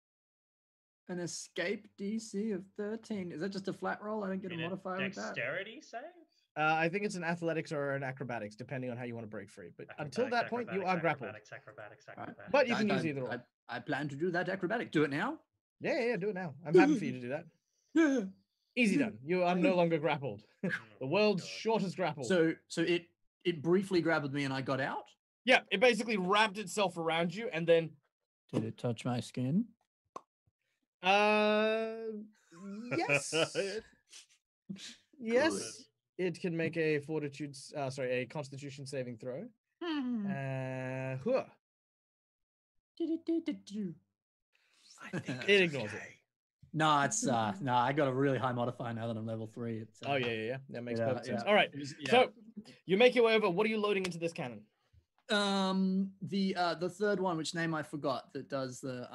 An escape DC of 13. Is that just a flat roll? I don't get a In a modifier with that. dexterity save? I think it's an athletics or an acrobatics, depending on how you want to break free. But until that point, you are grappled. Acrobatics. But you can use either one. I plan to do that acrobatic. Do it now. Yeah, do it now. I'm happy for you to do that. Yeah. Easy done. You are no longer grappled. The world's shortest grapple. So it briefly grappled me and I got out. Yeah, it basically wrapped itself around you and then. Did it touch my skin? Yes. Yes. It can make a a Constitution saving throw. It ignores it. No, it's no. I got a really high modifier now that I'm level 3. It's, Oh yeah. That makes yeah, perfect sense. yeah. All right. Yeah. So you make your way over. What are you loading into this cannon? The third one, which name I forgot, that does the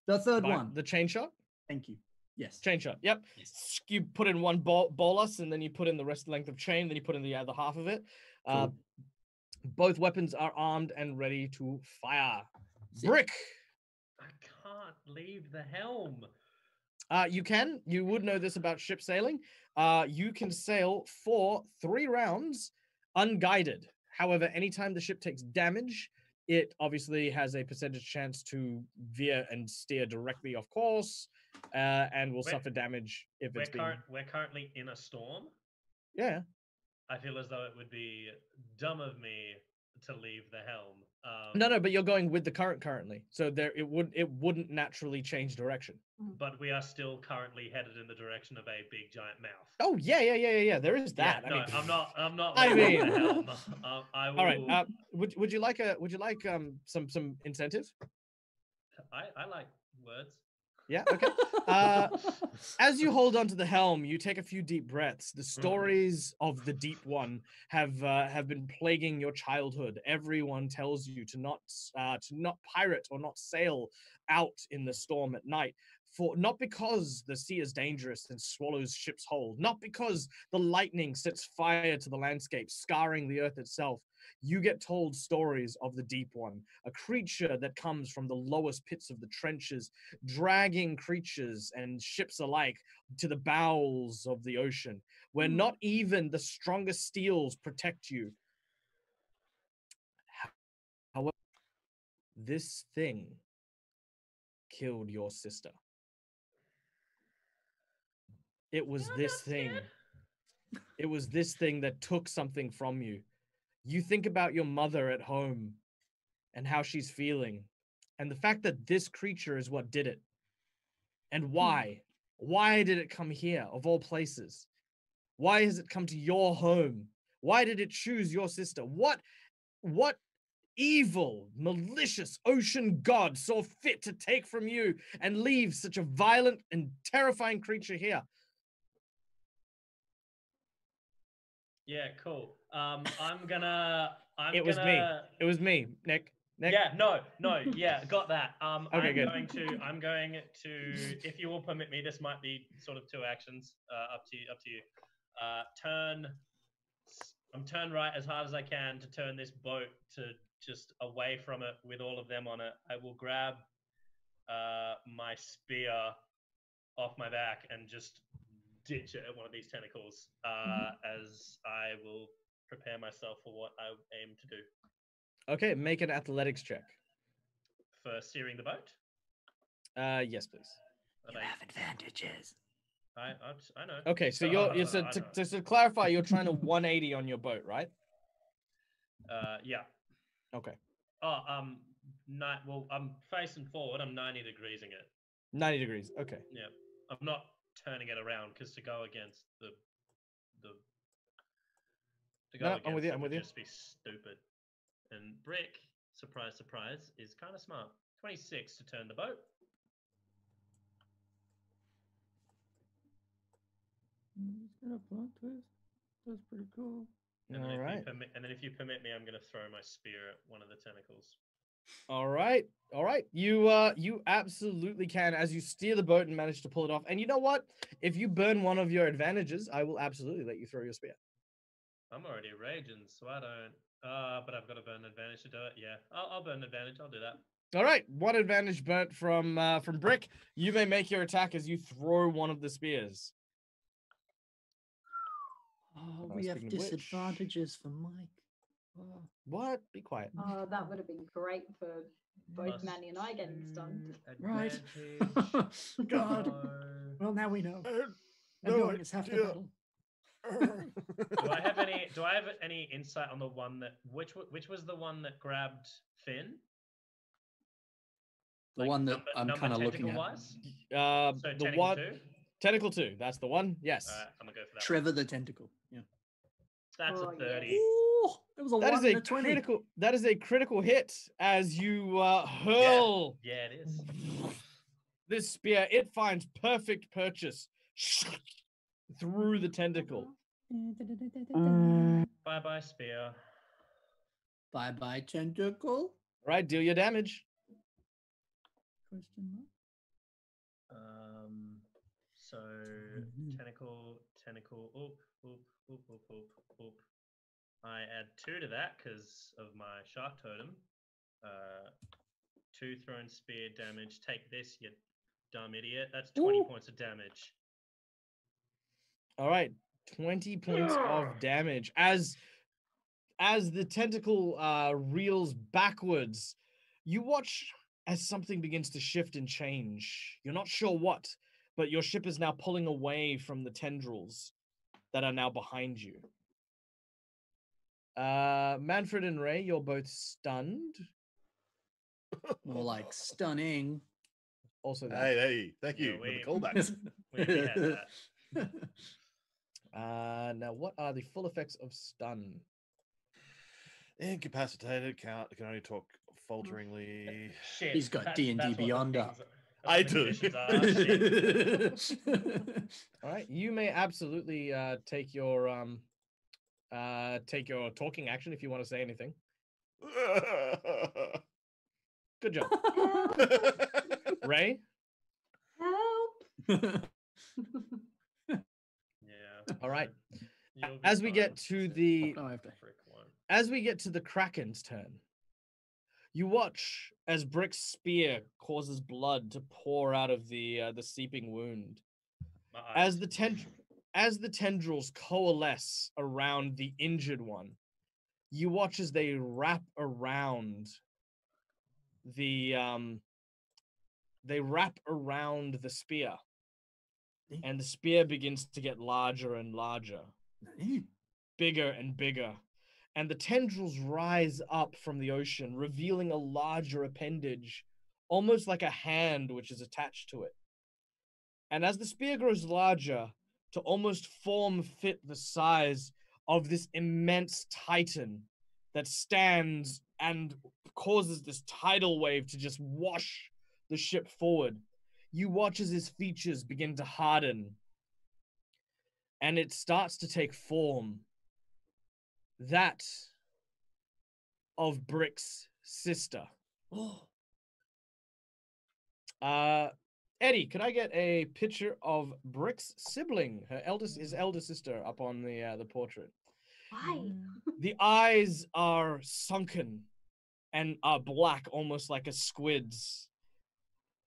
third one. The chain shot? Thank you. Yes. Chain shot. Yep. Yes. You put in one bolus, and then you put in the rest length of chain. Then you put in the other half of it. Cool. Both weapons are armed and ready to fire. Sick. Brick. I can't leave the helm. You can. You would know this about ship sailing. You can sail for 3 rounds unguided. However, anytime the ship takes damage, it obviously has a percentage chance to veer and steer directly off course, and will suffer damage if it's being... We're currently in a storm. Yeah. I feel as though it would be dumb of me to leave the helm. No, but you're going with the current currently, so it wouldn't naturally change direction. But we are still currently headed in the direction of a big giant mouth. Oh yeah. There is that. Yeah, I no, mean, I'm not. I leaving mean- the helm. I will. all right. Would you like some incentive? I like words. Yeah. Okay. As you hold onto the helm, you take a few deep breaths. The stories of the Deep One have been plaguing your childhood. Everyone tells you to not pirate or not sail out in the storm at night. For not because the sea is dangerous and swallows ships whole, not because the lightning sets fire to the landscape, scarring the earth itself. You get told stories of the Deep One, a creature that comes from the lowest pits of the trenches, dragging creatures and ships alike to the bowels of the ocean, where not even the strongest steels protect you. However, this thing killed your sister. It was this thing. It was this thing that took something from you. You think about your mother at home and how she's feeling, and the fact that this creature is what did it. And why? Why did it come here, of all places? Why has it come to your home? Why did it choose your sister? What evil, malicious ocean god saw fit to take from you and leave such a violent and terrifying creature here? Yeah, cool. It was me, Nick. Yeah, yeah, got that. Okay, good. I'm going to, if you will permit me, this might be sort of 2 actions. Up to you. Turn right as hard as I can to turn this boat to just away from it with all of them on it. I will grab my spear off my back and just ditch it at one of these tentacles as I will prepare myself for what I aim to do. Okay, make an athletics check. For steering the boat? Yes, please. You have advantages. I know. Okay, so to clarify, you're trying to 180 on your boat, right? Yeah. Okay. Oh, well, I'm facing forward. I'm 90 degreesing it. 90 degrees. Okay. Yeah. I'm not turning it around because to go against I'm with you. would just be stupid. And Brick, surprise, surprise, is kind of smart. 26 to turn the boat. He's got a plot twist. That's pretty cool. And All right. if you permit me, I'm going to throw my spear at one of the tentacles. All right. You absolutely can as you steer the boat and manage to pull it off. And you know what? If you burn one of your advantages, I will absolutely let you throw your spear. I'm already raging, so I don't. But I've got to burn advantage to do it. Yeah, I'll burn advantage. I'll do that. All right. One advantage burnt from Brick. You may make your attack as you throw one of the spears. Oh, we have disadvantages for Mike. Oh. What? Be quiet. Oh, that would have been great for both Manny and I getting stunned. Right. God. Well, now we know. Knowing is half the battle. Do I have any insight on the one that which was the one that grabbed Finn? The one that I'm kind of looking at. Wise? So the one 2? Tentacle 2. That's the one. Yes. All right, I'm gonna go for that. Trevor the Tentacle. Yeah. That's a 30. Yes. Ooh, that was a 1 and a 20. critical. That is a critical hit as you hurl. Yeah, it is. This spear. It finds perfect purchase through the tentacle. Bye bye spear. Bye bye tentacle. Right, deal your damage. Question mark. So tentacle. Oop. I add 2 to that because of my shark totem. 2 thrown spear damage. Take this, you dumb idiot. That's 20 points of damage. All right, 20 points of damage as the tentacle reels backwards. You watch as something begins to shift and change. You're not sure what, but your ship is now pulling away from the tendrils that are now behind you. Manfred and Ray, you're both stunned. More like stunning. Also that. Hey, thank you for the callbacks. We had that. Now, what are the full effects of stun? Incapacitated, can only talk falteringly. Shit. He's got that- D&D that's what the Beyond things up. are- that's I what the do. conditions are, shit. All right, you may absolutely take your talking action if you want to say anything. Good job, Ray. Help! Yeah. All right. You'll be As we fine. get to the No, I have to. Frick won't. As we get to the Kraken's turn, you watch as Brick's spear causes blood to pour out of the seeping wound. My As eyes. the tendrils coalesce around the injured one, you watch as they wrap around the spear, and the spear begins to get larger and larger, bigger and bigger, and the tendrils rise up from the ocean, revealing a larger appendage, almost like a hand which is attached to it. And as the spear grows larger, to almost form fit the size of this immense titan that stands and causes this tidal wave to just wash the ship forward, you watch as his features begin to harden, and it starts to take form. That of Brick's sister. Eddie, could I get a picture of Brick's sibling, his elder sister, up on the portrait? Why? The eyes are sunken and are black, almost like a squid's.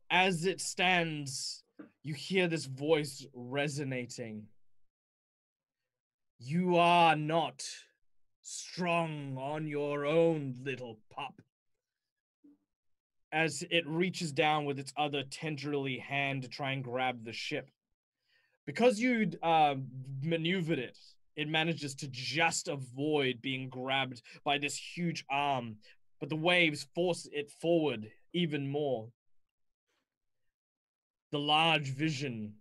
As it stands, you hear this voice resonating. You are not strong on your own, little pup. As it reaches down with its other tendrily hand to try and grab the ship. Because you'd maneuvered it, it manages to just avoid being grabbed by this huge arm, but the waves force it forward even more. The large vision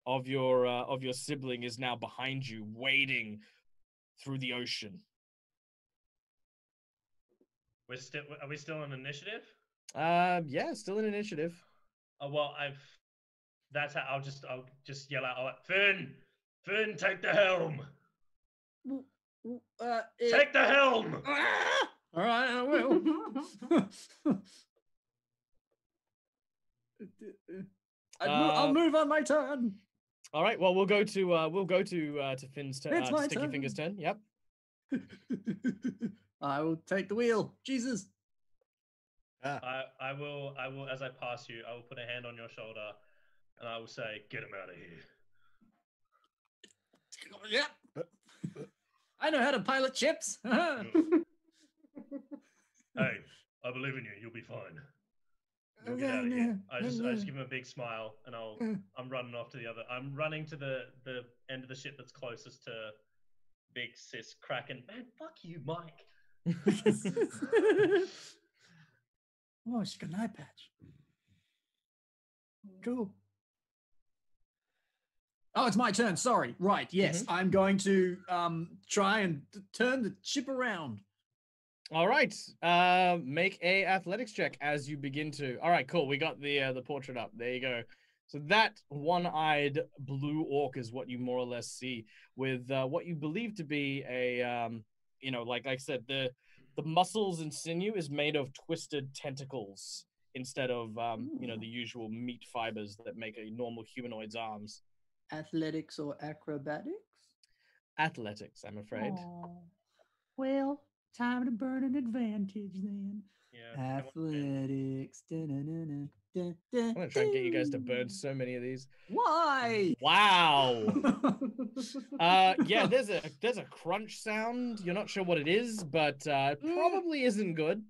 of your sibling is now behind you, wading through the ocean. Are we still in initiative? Yeah, still in initiative. Well, that's how I'll just yell out, Fern, take the helm. Take the helm. All right, I will. I'll move on my turn. All right. Well, we'll go to Finn's turn. It's my Stickyfingers' turn. Yep. I will take the wheel. Jesus. I will, as I pass you, I will put a hand on your shoulder, and I will say, "Get him out of here." Yep. I know how to pilot ships. Hey, I believe in you. You'll be fine. You'll get out of here. I just give him a big smile, and I'm running off to the other. I'm running to the end of the ship that's closest to big sis Kraken. Man, fuck you, Mike. Oh, she's got an eye patch. Cool. Oh, it's my turn. Sorry. Right. Yes, I'm going to try and turn the ship around. All right. Make a athletics check as you begin to. All right, cool. We got the portrait up. There you go. So that one-eyed blue orc is what you more or less see, with what you believe to be a like I said, the muscles and sinew is made of twisted tentacles instead of the usual meat fibers that make a normal humanoid's arms. Athletics or acrobatics? Athletics, I'm afraid. Aww. Well, time to burn an advantage then. Yeah. Athletics. I'm gonna try and get you guys to burn so many of these. Why? Wow. Yeah, there's a crunch sound. You're not sure what it is, but it probably isn't good.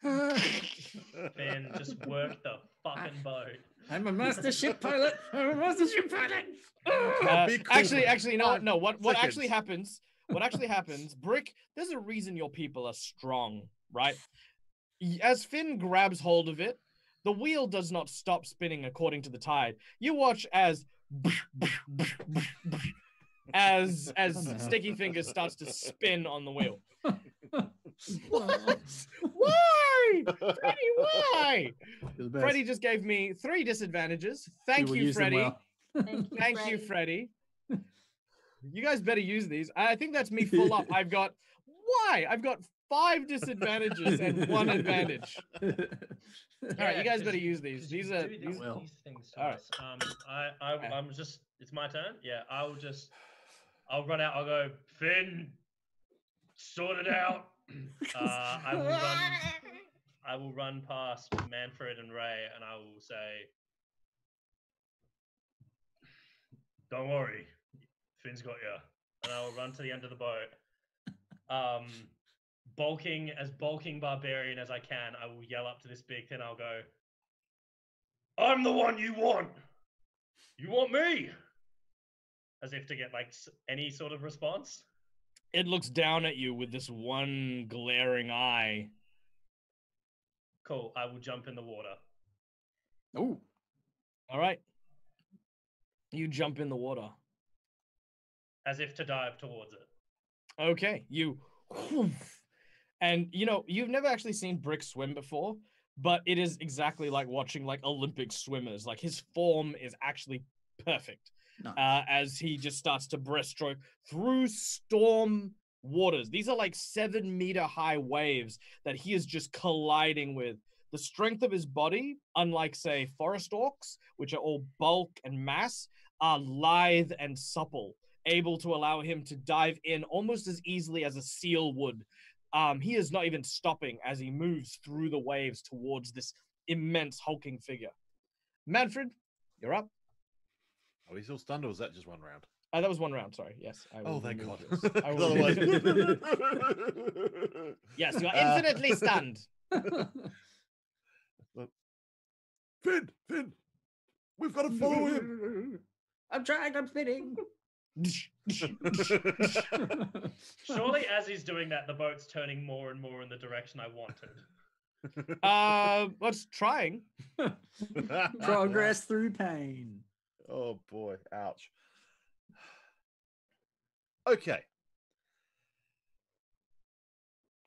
Finn, just work the fucking boat. I'm a master ship pilot. I'm a master ship pilot. Actually, no. What actually happens? what actually happens, Brick, there's a reason your people are strong, right? As Finn grabs hold of it, the wheel does not stop spinning according to the tide. You watch as Stickyfingers starts to spin on the wheel. What? Why? Freddie, why? Freddie just gave me 3 disadvantages. Thank you, Freddie. Well. Thank you, Freddie. You guys better use these. I think that's me full up. I've got 5 disadvantages and 1 advantage. All right, you guys better use these. These are these things to All right. us. I'm just. It's my turn. Yeah, I'll run out. I'll go. Finn, sort it out. I will run past Manfred and Ray, and I will say, "Don't worry, Finn's got you." And I will run to the end of the boat. Bulking barbarian as I can, I will yell up to this big thing. I'll go, "I'm the one you want. You want me?" As if to get like any sort of response. It looks down at you with this one glaring eye. Cool. I will jump in the water. Oh. All right. You jump in the water. As if to dive towards it. Okay. And you know, you've never actually seen Brick swim before, but it is exactly like watching like Olympic swimmers. Like his form is actually perfect. Nice. As he just starts to breaststroke through storm waters. These are like 7-meter high waves that he is just colliding with. The strength of his body, unlike say forest orcs, which are all bulk and mass, are lithe and supple, able to allow him to dive in almost as easily as a seal would. He is not even stopping as he moves through the waves towards this immense hulking figure. Manfred, you're up. Are we still stunned, or was that just 1 round? That was 1 round, sorry. Yes. I will Thank remove God. this. I will Otherwise... Yes, you are infinitely stunned. Finn! We've got to follow him! I'm trying, I'm spinning. Surely as he's doing that, the boat's turning more and more in the direction I wanted. What's trying? Progress through pain. Oh boy, ouch. Okay.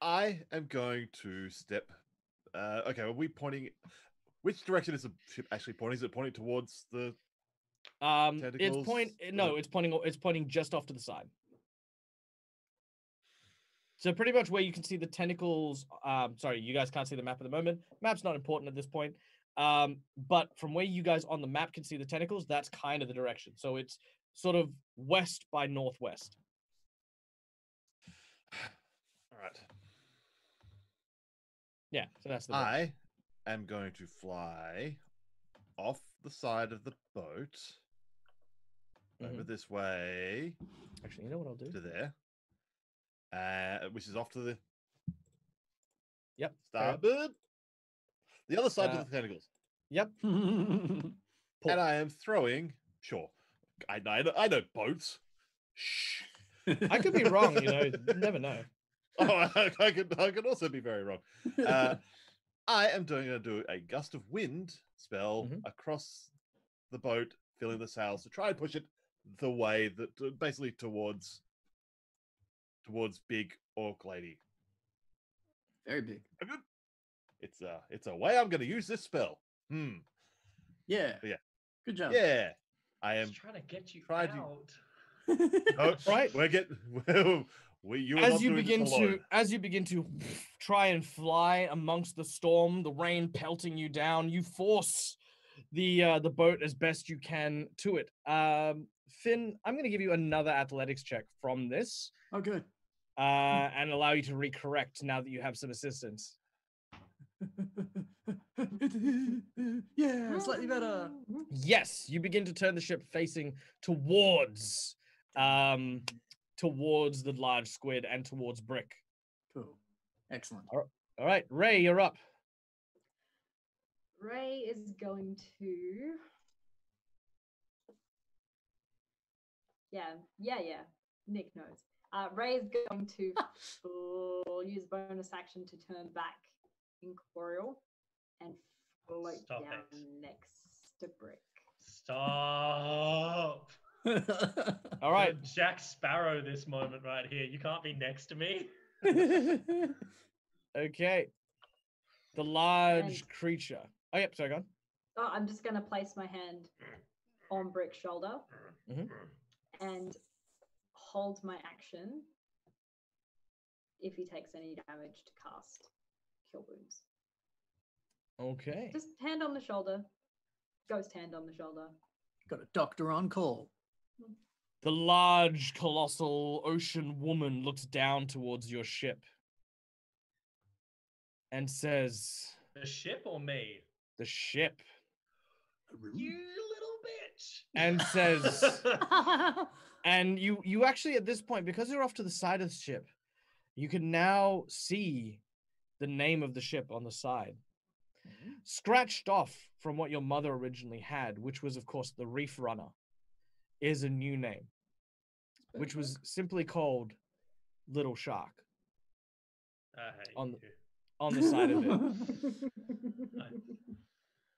I am going to step. Okay, are we pointing? Which direction is the ship actually pointing? Is it pointing towards the? Tentacles? It's pointing just off to the side. So pretty much where you can see the tentacles. Sorry, you guys can't see the map at the moment. Map's not important at this point. But from where you guys on the map can see the tentacles, that's kind of the direction. So it's sort of west by northwest. All right. Yeah, so that's the I am going to fly off the side of the boat over this way. Actually, you know what I'll do? To there. Which is off to the starboard. The other side of the tentacles. Yep. And I am throwing. Sure. I know boats. Shh. I could be wrong, you know. You never know. Oh, I could also be very wrong. I am going to do a gust of wind spell across the boat, filling the sails to try and push it the way that basically towards big orc lady. Very big. It's a way I'm going to use this spell. Yeah. Yeah. Good job. Yeah. I am trying to get you out. Oh, right. We're getting. As you begin to try and fly amongst the storm, the rain pelting you down, you force the boat as best you can to it. Finn, I'm going to give you another athletics check from this. Oh, good. And allow you to recorrect now that you have some assistance. Yeah, slightly better. Yes, you begin to turn the ship facing towards the large squid and towards Brick. Cool. Excellent. All right, Ray, you're up. Ray is going to... Yeah. Nick knows. Ray's going to use bonus action to turn back incorporeal and float Stop down it. next to Brick. Stop. All right. You're Jack Sparrow this moment right here. You can't be next to me. Okay. The large And- creature. Oh, yep. Sorry, go on. Oh, I'm just going to place my hand on Brick's shoulder Mhm. and hold my action if he takes any damage to cast Kill Wounds. Okay. Just hand on the shoulder. Ghost hand on the shoulder. Got a doctor on call. The large, colossal ocean woman looks down towards your ship and says, The ship or me? the ship, You little bitch. and says, and you actually at this point, because you're off to the side of the ship, you can now see the name of the ship on the side. Scratched off from what your mother originally had, which was, of course, the Reef Runner, is a new name, which was simply called Little Shark I hate On- you. on the side of it.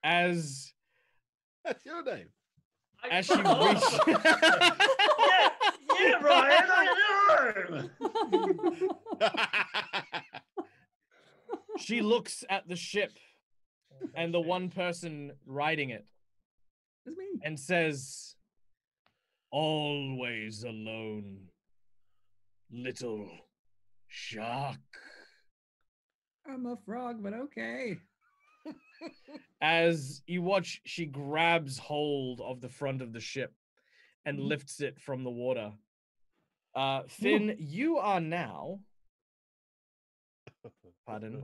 As That's your name. as she yeah, Ryan, I know. she looks at the ship and the one person riding it It's me. and says, always alone, little shark. I'm a frog, but okay. As you watch, she grabs hold of the front of the ship and lifts it from the water. Finn, you are now. Pardon.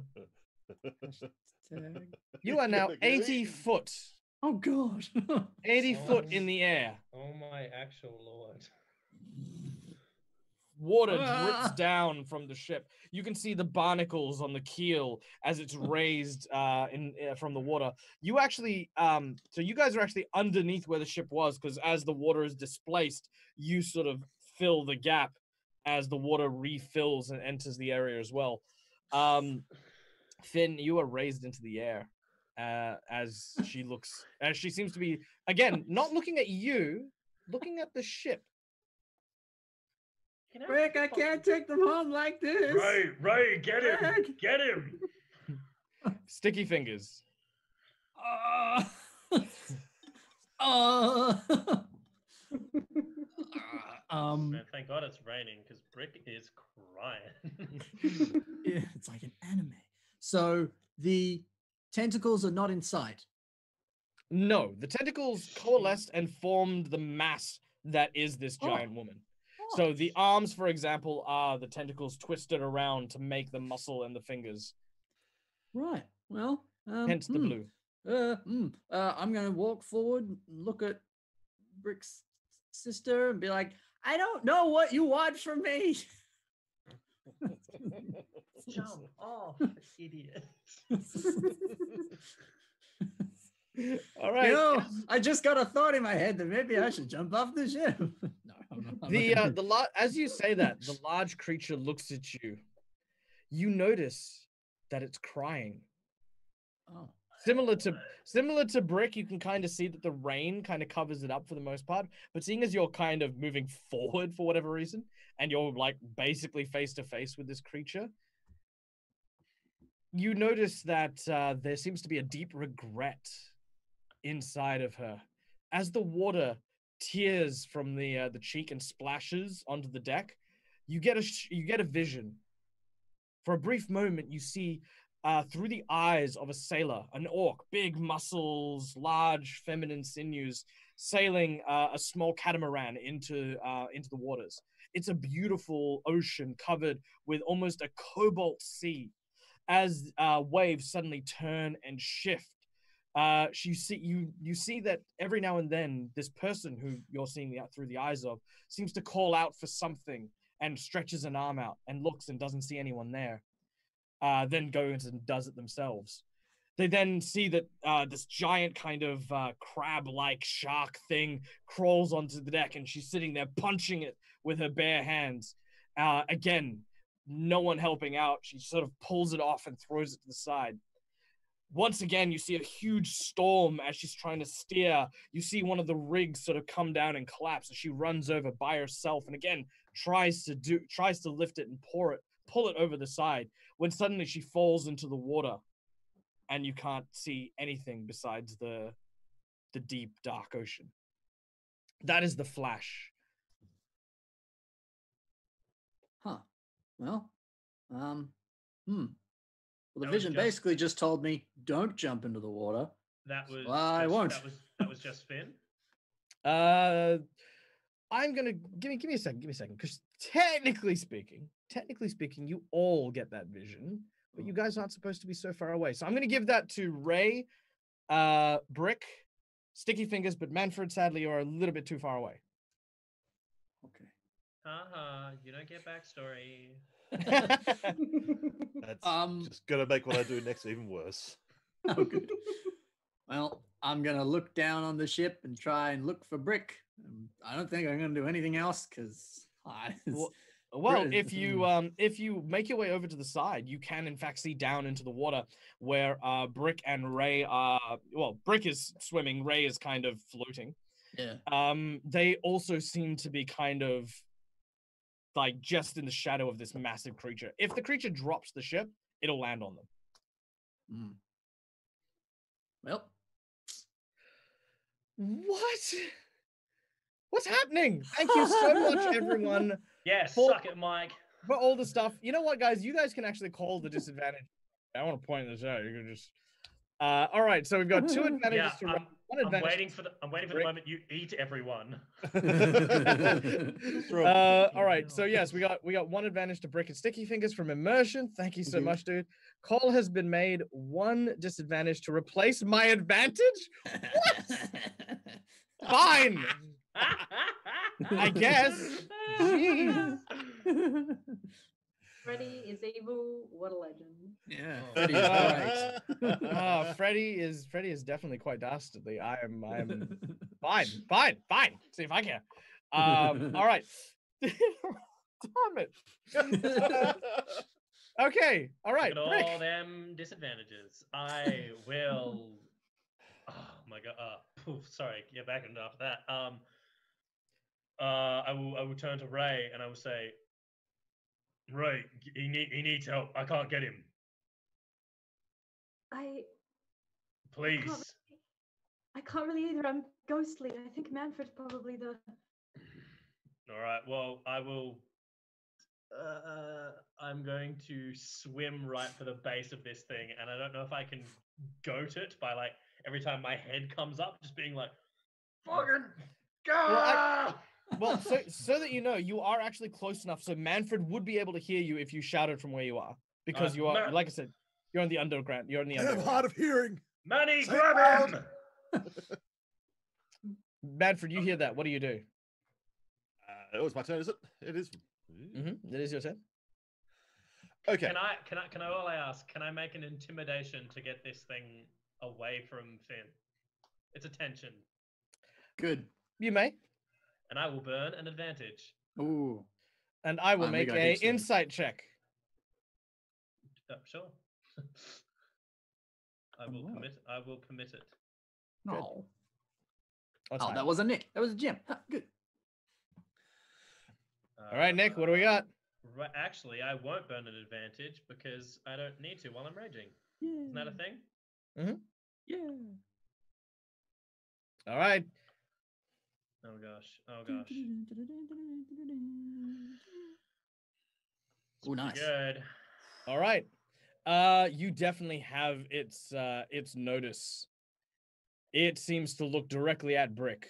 You are now 80 foot. Oh god. 80 foot in the air. Oh my actual lord. Water drips down from the ship. You can see the barnacles on the keel as it's raised from the water. You actually, so you guys are actually underneath where the ship was, because as the water is displaced, you sort of fill the gap as the water refills and enters the area as well. Finn, you are raised into the air as she seems to be, again, not looking at you, looking at the ship. Rick, I can't take them home like this. Ray, get him! Rick. Get him! Stickyfingers. Man, thank God it's raining because Brick is crying. Yeah, it's like an anime. So the tentacles are not in sight. No, the tentacles coalesced and formed the mass that is this giant woman. So the arms, for example, are the tentacles twisted around to make the muscle and the fingers. Right. Well, Hence the blue. I'm gonna walk forward, and look at Brick's sister, and be like, "I don't know what you want from me." Jump off, idiot. All right. You know, I just got a thought in my head that maybe I should jump off the ship. No, I'm not gonna- As you say that, the large creature looks at you. You notice that it's crying. Oh. Similar to Brick, you can kind of see that the rain kind of covers it up for the most part. But seeing as you're kind of moving forward for whatever reason, and you're like basically face to face with this creature, you notice that there seems to be a deep regret inside of her. As the water tears from the cheek and splashes onto the deck, you get a vision. For a brief moment, you see through the eyes of a sailor, an orc, big muscles, large feminine sinews, sailing a small catamaran into the waters. It's a beautiful ocean covered with almost a cobalt sea. As waves suddenly turn and shift, you see that every now and then this person who you're seeing through the eyes of seems to call out for something and stretches an arm out and looks and doesn't see anyone there. Then goes and does it themselves. They then see that this giant kind of crab-like shark thing crawls onto the deck, and she's sitting there punching it with her bare hands. Again, no one helping out. She sort of pulls it off and throws it to the side. Once again, you see a huge storm as she's trying to steer. You see one of the rigs sort of come down and collapse as she runs over by herself and again tries to lift it and pull it over the side, when suddenly she falls into the water and you can't see anything besides the deep, dark ocean. That is the flash. Huh. Well, Well, the That was vision just- basically just told me, don't jump into the water. That was. Well, I won't. That was just Finn. I'm gonna give me a second, because technically speaking, you all get that vision, but you guys aren't supposed to be so far away. So I'm gonna give that to Ray, Brick, Stickyfingers, but Manfred, sadly, you're a little bit too far away. Okay. You don't get backstory. That's just gonna make what I do next even worse. Oh, good. Well, I'm gonna look down on the ship and try and look for Brick. I don't think I'm gonna do anything else because Well, if you make your way over to the side, you can in fact see down into the water where Brick and Ray are. Well, Brick is swimming, Ray is kind of floating. yeah. They also seem to be kind of like just in the shadow of this massive creature. If the creature drops the ship, it'll land on them. Mm. Well, What's happening? Thank you so much, everyone, Yeah, For- suck it, Mike. for all the stuff. You know what, guys? You guys can actually call the disadvantage. I want to point this out. You can just. All right, so we've got two advantages Yeah, to run. One I'm advantage. waiting for the Brick. moment you eat everyone. All right, so yes, we got one advantage to Brick and Stickyfingers from immersion. Thank you so much, dude. Call has been made. One disadvantage to replace my advantage. Fine, I guess. Jeez. Freddy is evil. What a legend. yeah. Oh. Freddy is great. Freddy is definitely quite dastardly. I am fine. See if I can. All right. Damn it. Okay. All right. Look at Brick. all them disadvantages. I will. Oh my god. Sorry. Get back into after that. I will turn to Ray and I will say, Ray, he needs help. I can't get him. I Please. can't really either. I'm ghostly. I think Manfred's probably the. All right. Well, I will. I'm going to swim right for the base of this thing, and I don't know if I can goat it by like every time my head comes up, just being like, "Fucking go!" Well, so that you know, you are actually close enough, so Manfred would be able to hear you if you shouted from where you are, because you are, like I said, you're in the underground. You're in the I have underground. hard of hearing. Manny, Say grab him! Manfred, you hear that? What do you do? It was my turn, is it? It is. It is your turn. Okay. Can I all I ask? Can I make an intimidation to get this thing away from Finn? It's attention, Good. You may, and I will burn an advantage. Ooh. and I will We make got a heaps then. insight check. Sure. I will Alright. permit it. No. What's Oh, high? that was a Nick. That was a Jim. Huh, good. All right, Nick. What do we got? Actually, I won't burn an advantage because I don't need to while I'm raging. Isn't that a thing? Yeah. All right. Oh gosh. Oh, nice. Good. All right. You definitely have its notice. It seems to look directly at Brick.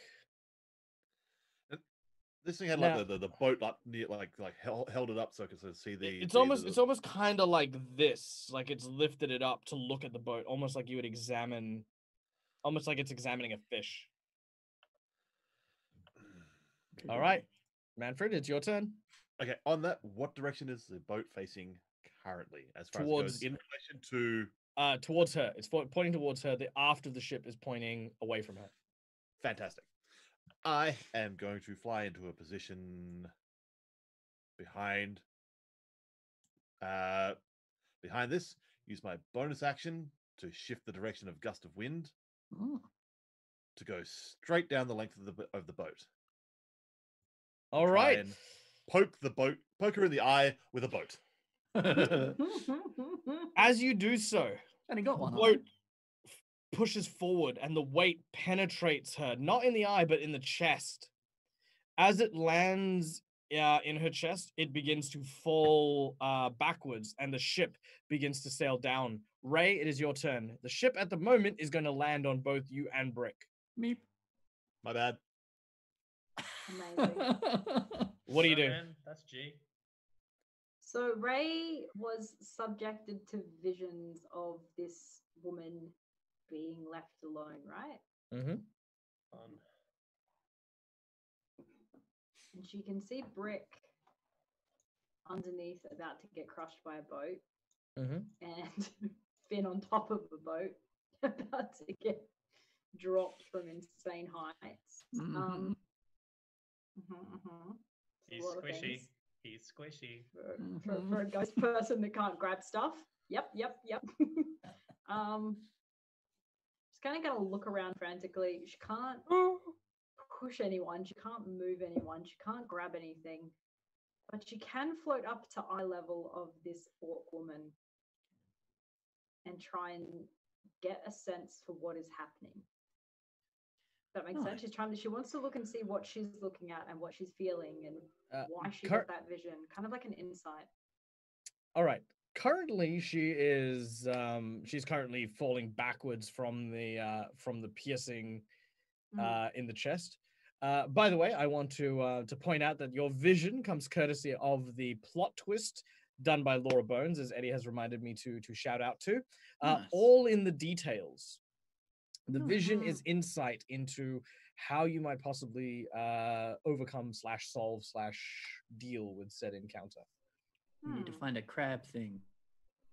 This thing had Now- like the boat up near, like held it up so I could sort of see the. It's almost kind of like this, like it's lifted it up to look at the boat, almost like you would examine, almost like it's examining a fish. All right, Manfred, it's your turn. Okay, on that, what direction is the boat facing currently, as far as it Towards- goes, in relation to? Towards her. It's pointing towards her. The aft of the ship is pointing away from her. Fantastic. I am going to fly into a position behind this, use my bonus action to shift the direction of gust of wind Oh. to go straight down the length of the boat. All Try right. and poke her in the eye with a boat. As you do so, And he got the one. boat pushes forward and the weight penetrates her, not in the eye, but in the chest. As it lands in her chest, it begins to fall backwards and the ship begins to sail down. Ray, it is your turn. The ship at the moment is going to land on both you and Brick. Meep. My bad. Amazing. What do you do? Man, that's G. So Ray was subjected to visions of this woman being left alone, right? Mm-hmm. And she can see Brick underneath, about to get crushed by a boat, Mm-hmm. and Finn on top of the boat, about to get dropped from insane heights. Mhm. He's A lot of squishy. things He's squishy. for a ghost person that can't grab stuff. Yep. She's kind of gonna look around frantically. She can't push anyone. She can't move anyone. She can't grab anything. But she can float up to eye level of this orc woman and try and get a sense for what is happening. That makes sense. She wants to look and see what she's looking at and what she's feeling and why she got that vision. Kind of like an insight. All right. Currently, she's currently falling backwards from the piercing in the chest. By the way, I want to point out that your vision comes courtesy of the plot twist done by Laura Bones, as Eddie has reminded me to shout out to. Nice. All in the details. The vision is insight into how you might possibly overcome / solve / deal with said encounter. You need to find a crab thing.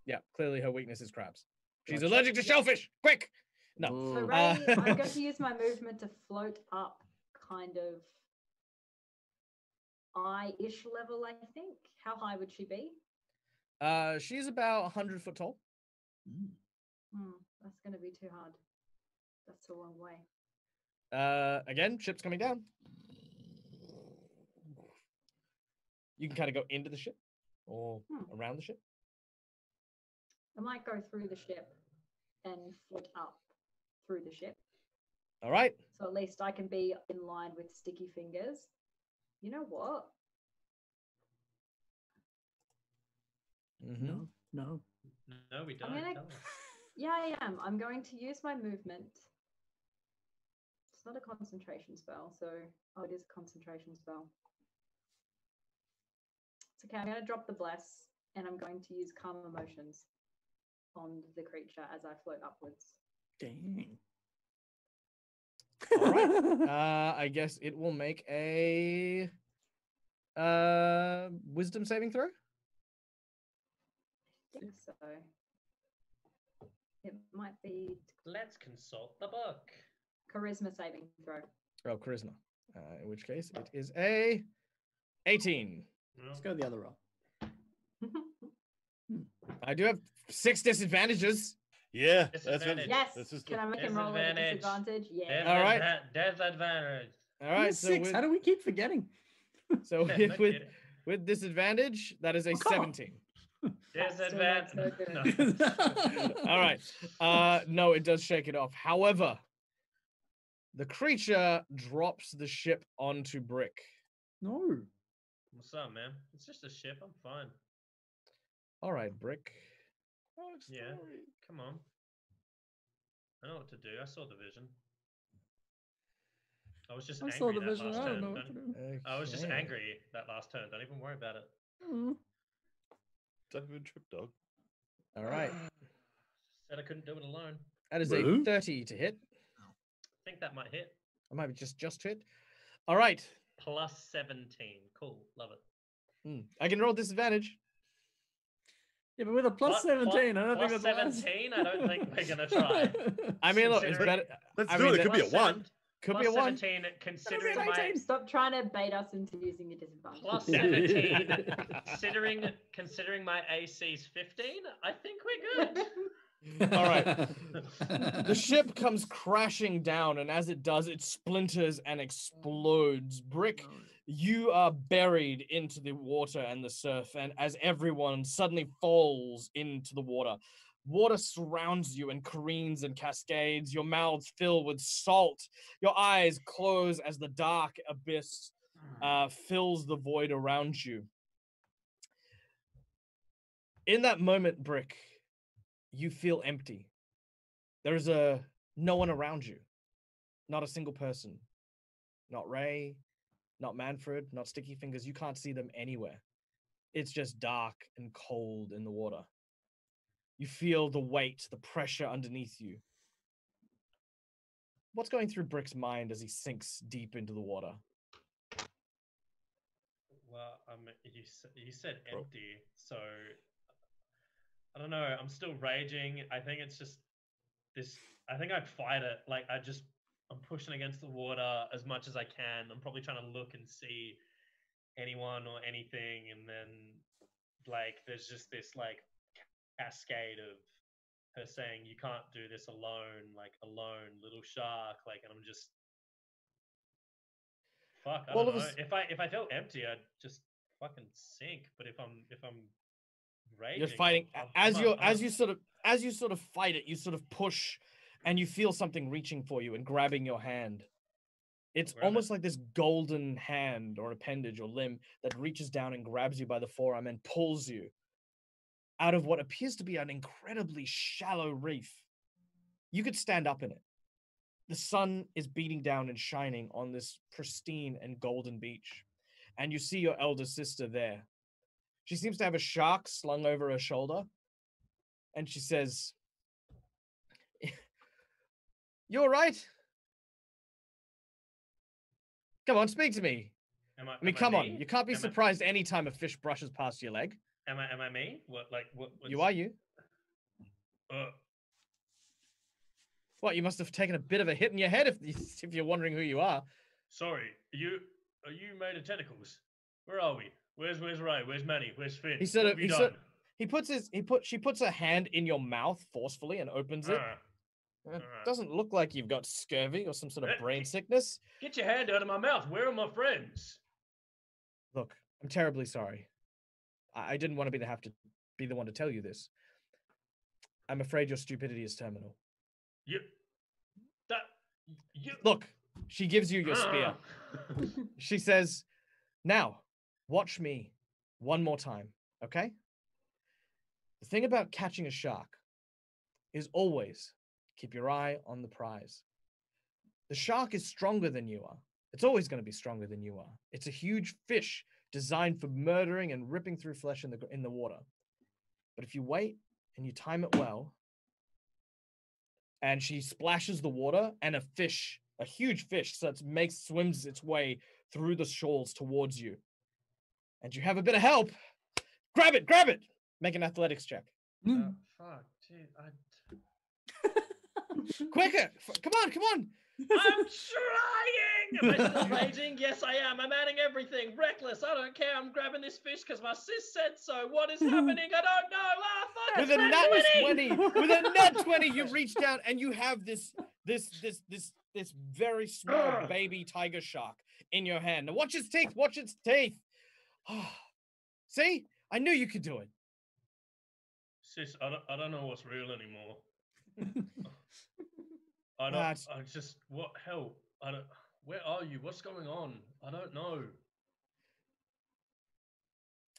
Yeah, clearly her weakness is crabs. She's Gotcha. allergic to shellfish. Quick! No. So Ooh. Ray, I'm going to use my movement to float up kind of eye-ish level, I think. How high would she be? She's about 100 foot tall. That's going to be too hard. That's a long way. Again, ship's coming down. You can kind of go into the ship or around the ship. I might go through the ship and float up through the ship. All right. So at least I can be in line with Stickyfingers. You know what? Mm-hmm. No. No, we don't. gonna- Tell us. Yeah, I am. I'm going to use my movement. It's not a concentration spell, so... Oh, it is a concentration spell. It's okay, I'm going to drop the bless, and I'm going to use calm emotions on the creature as I float upwards. Dang. All right. I guess it will make a wisdom saving throw. I think so. It might be Let's consult the book. charisma saving throw. Oh, charisma. In which case, it is a 18. Let's go the other roll. I do have 6 disadvantages. Yeah, that's what, Disadvantage. Yes. this is Can I make him roll with a Disadvantage. disadvantage? Yeah. All right. Disadvantage. All right. So 6. How do we keep forgetting? so No with kidding. with disadvantage, that is a come on. 17. That's so Disadvantage. good. No. All right. No, it does shake it off. However, the creature drops the ship onto Brick. No. What's up, man? It's just a ship. I'm fine. All right, Brick. Yeah. Come on. I know what to do. I saw the vision. I was just I angry saw the that vision. last I turn. don't know what to do. I was just Okay. angry that last turn. Don't even worry about it. Mm. Don't even trip, dog. All right. Said I couldn't do it alone. That is a Boo. 30 to hit. I think that might hit. I might be just hit. All right. Plus 17. Cool. Love it. I can roll disadvantage. Yeah, but with a plus What? 17, I don't think Plus that's 17? I don't think we're going to try. I mean, look, it's Considering- better. Let's I do mean, it. It could be a Plus 1. seven- Could Plus be a 1. 17, considering my 18. Stop trying to bait us into using a disadvantage. plus 17, considering my AC's 15, I think we're good. All right. The ship comes crashing down, and as it does, it splinters and explodes. Brick, you are buried into the water and the surf, and as everyone suddenly falls into the water, water surrounds you and careens and cascades. Your mouths fill with salt. Your eyes close as the dark abyss fills the void around you. In that moment, Brick, you feel empty. There is no one around you. Not a single person. Not Ray, not Manfred, not Stickyfingers. You can't see them anywhere. It's just dark and cold in the water. You feel the weight, the pressure underneath you. What's going through Brick's mind as he sinks deep into the water? Well, you said empty, so I don't know. I'm still raging. I think it's just this. I think I'd fight it. Like I'm pushing against the water as much as I can. I'm probably trying to look and see anyone or anything, and then like there's just this like cascade of her saying, "You can't do this alone, like alone, little shark." Like, and I'm just fuck. I don't know. If I felt empty, I'd just fucking sink. But if I'm raging, you're fighting as you sort of fight it. You sort of push, and you feel something reaching for you and grabbing your hand. It's almost like this golden hand or appendage or limb that reaches down and grabs you by the forearm and pulls you out of what appears to be an incredibly shallow reef. You could stand up in it. The sun is beating down and shining on this pristine and golden beach. And you see your elder sister there. She seems to have a shark slung over her shoulder. And she says, "You all right? Come on, speak to me." Come on. You can't be surprised any time a fish brushes past your leg. Am I me? What? You are you. What? You must have taken a bit of a hit in your head if you're wondering who you are. Sorry, are you made of tentacles? Where are we? Where's Ray? Where's Manny? Where's Finn? She puts her hand in your mouth forcefully and opens it. Doesn't look like you've got scurvy or some sort of brain sickness. Get your hand out of my mouth. Where are my friends? Look, I'm terribly sorry. I didn't want to be the one to tell you this. I'm afraid your stupidity is terminal. Look, she gives you your spear. She says, "Now, watch me one more time, okay? The thing about catching a shark is always keep your eye on the prize. The shark is stronger than you are. It's always going to be stronger than you are. It's a huge fish designed for murdering and ripping through flesh in the water. But if you wait and you time it well," and she splashes the water, and a huge fish, swims its way through the shoals towards you. And you have a bit of help. Grab it! Make an athletics check. Fuck, dude. Quicker! Come on! I'm trying! Am I still raging? Yes, I am. I'm adding everything. Reckless. I don't care. I'm grabbing this fish because my sis said so. What is happening? I don't know. Ah, fuck! With a nat 20, you reach down and you have this very small baby tiger shark in your hand. Now watch its teeth. See? I knew you could do it. Sis, I don't know what's real anymore. What help? Where are you? What's going on? I don't know.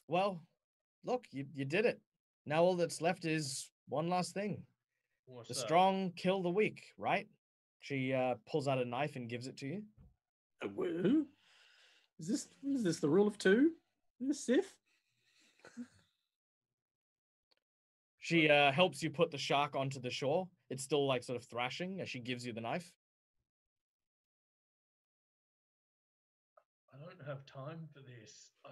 Well, look, you did it. Now all that's left is one last thing. What's the that? Strong kill the weak, right? She pulls out a knife and gives it to you. Is this the rule of 2? Is this Sith? She helps you put the shark onto the shore. It's still like sort of thrashing as she gives you the knife. I don't have time for this. I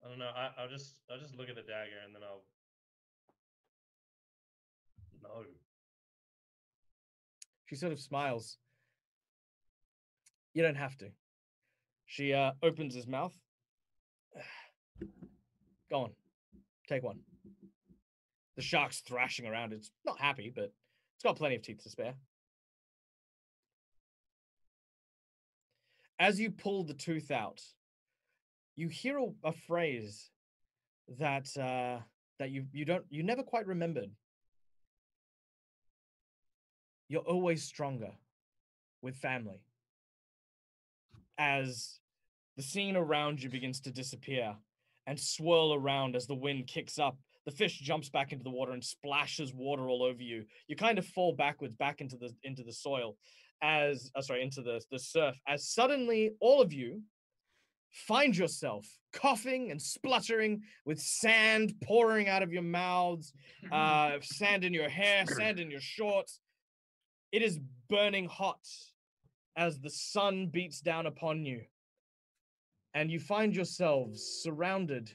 don't know. I'll just look at the dagger and then I'll. No. She sort of smiles. You don't have to. She opens his mouth. Go on. Take one. The shark's thrashing around. It's not happy, but it's got plenty of teeth to spare. As you pull the tooth out, you hear a phrase that you never quite remembered. You're always stronger with family. As the scene around you begins to disappear and swirl around as the wind kicks up, the fish jumps back into the water and splashes water all over you. You kind of fall backwards back into the soil into the surf, as suddenly all of you find yourself coughing and spluttering with sand pouring out of your mouths, sand in your hair, sand in your shorts. It is burning hot as the sun beats down upon you, and you find yourselves surrounded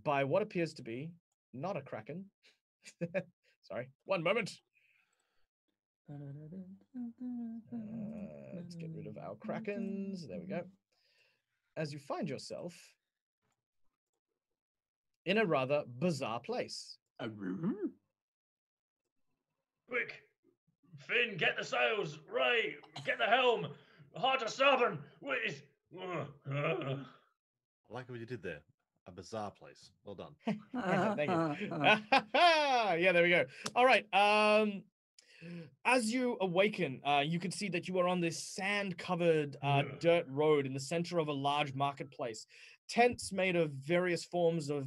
by what appears to be not a kraken. Sorry, one moment. Let's get rid of our krakens. There we go. As you find yourself in a rather bizarre place. Quick, Finn, get the sails. Ray, get the helm. Hard to starboard. Wait. I like what you did there. A bizarre place. Well done. Thank you. Yeah, there we go. All right. As you awaken, you can see that you are on this sand-covered dirt road in the center of a large marketplace. Tents made of various forms of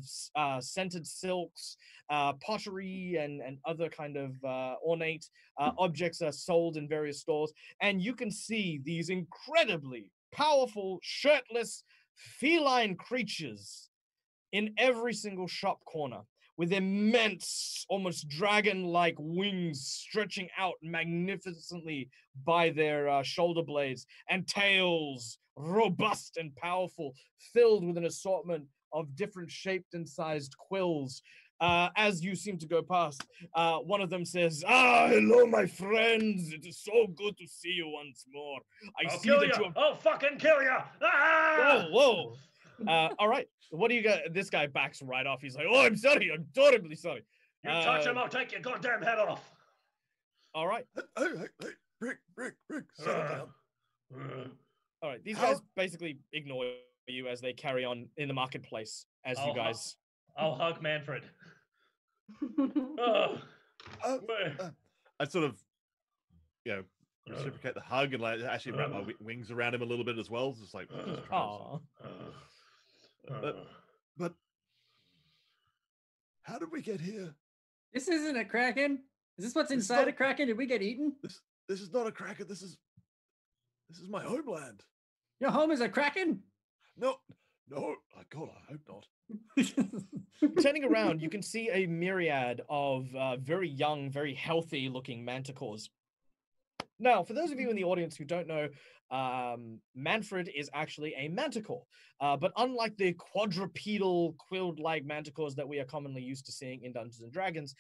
scented silks, pottery, and other kind of ornate objects are sold in various stores. And you can see these incredibly powerful, shirtless, feline creatures in every single shop corner, with immense, almost dragon-like wings stretching out magnificently by their shoulder blades, and tails, robust and powerful, filled with an assortment of different shaped and sized quills. As you seem to go past, one of them says, hello, my friends. It is so good to see you once more. I'll kill you. I'll fucking kill you. Whoa, whoa. All right. What do you got? This guy backs right off. He's like, oh, I'm sorry. I'm terribly sorry. You touch him, I'll take your goddamn head off. All right. Hey, Rick, settle down. All right. These guys basically ignore you as they carry on in the marketplace as you guys... I'll hug Manfred. I sort of, reciprocate the hug and like actually wrap my wings around him a little bit as well. Just like, but how did we get here? This isn't a kraken. Is this what's inside a kraken? Did we get eaten? This is not a kraken. This is my homeland. Your home is a kraken? No. God, I hope not. Turning around, you can see a myriad of very young, very healthy-looking manticores. Now, for those of you in the audience who don't know, Manfred is actually a manticore. But unlike the quadrupedal, quilled-like manticores that we are commonly used to seeing in Dungeons & Dragons,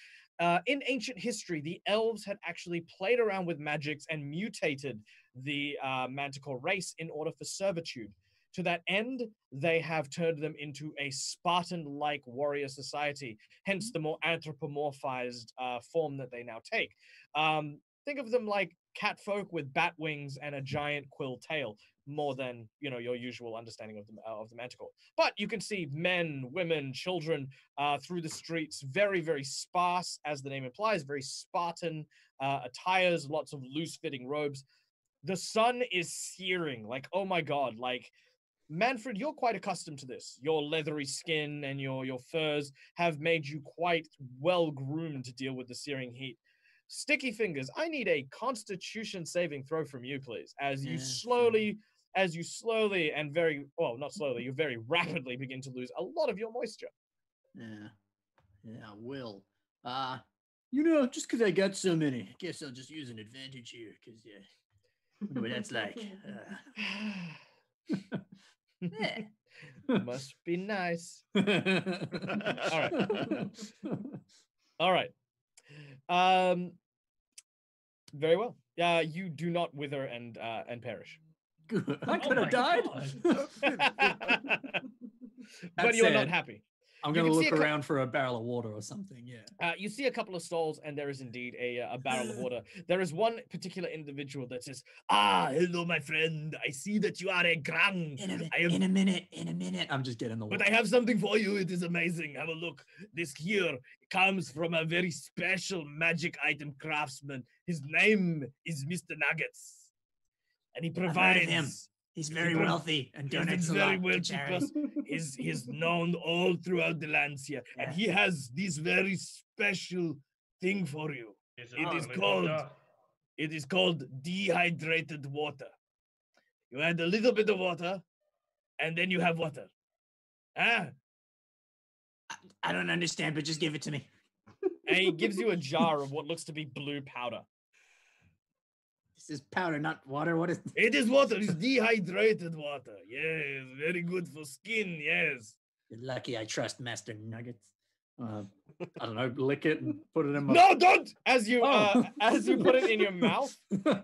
in ancient history, the elves had actually played around with magics and mutated the manticore race in order for servitude. To that end, they have turned them into a Spartan-like warrior society, hence the more anthropomorphized form that they now take. Think of them like catfolk with bat wings and a giant quill tail, more than your usual understanding of the manticore. But you can see men, women, children through the streets, very, very sparse, as the name implies, very Spartan attires, lots of loose-fitting robes. The sun is searing, like, oh my god, like, Manfred, you're quite accustomed to this. Your leathery skin and your furs have made you quite well groomed to deal with the searing heat. Stickyfingers, I need a Constitution saving throw from you, please, as you slowly and very you very rapidly begin to lose a lot of your moisture. Yeah, I will. Just because I got so many, I guess I'll just use an advantage here, because wonder what that's like. Yeah. Must be nice. All right. Very well. You do not wither and perish. Good. I Oh could have my died. But you are not happy. I'm You going to can see look a around for a barrel of water or something. Yeah. You see a couple of stalls, and there is indeed a barrel of water. There is one particular individual that says, hello, my friend. I see that you are a Grung. In a minute. I'm just getting the water. But I have something for you. It is amazing. Have a look. This here comes from a very special magic item craftsman. His name is Mr. Nuggets. And he I've heard of provides... him. He's very wealthy and donates a very lot to wealthy charity. plus he's known all throughout the lands here. And he has this very special thing for you. It is called dehydrated water. You add a little bit of water, and then you have water. I don't understand, but just give it to me. And he gives you a jar of what looks to be blue powder. This is powder, not water. What is It is water. It's dehydrated water. Yes, very good for skin. Yes. You're lucky I trust Master Nuggets. I don't know, lick it and put it in my... No, don't! As you put it in your mouth,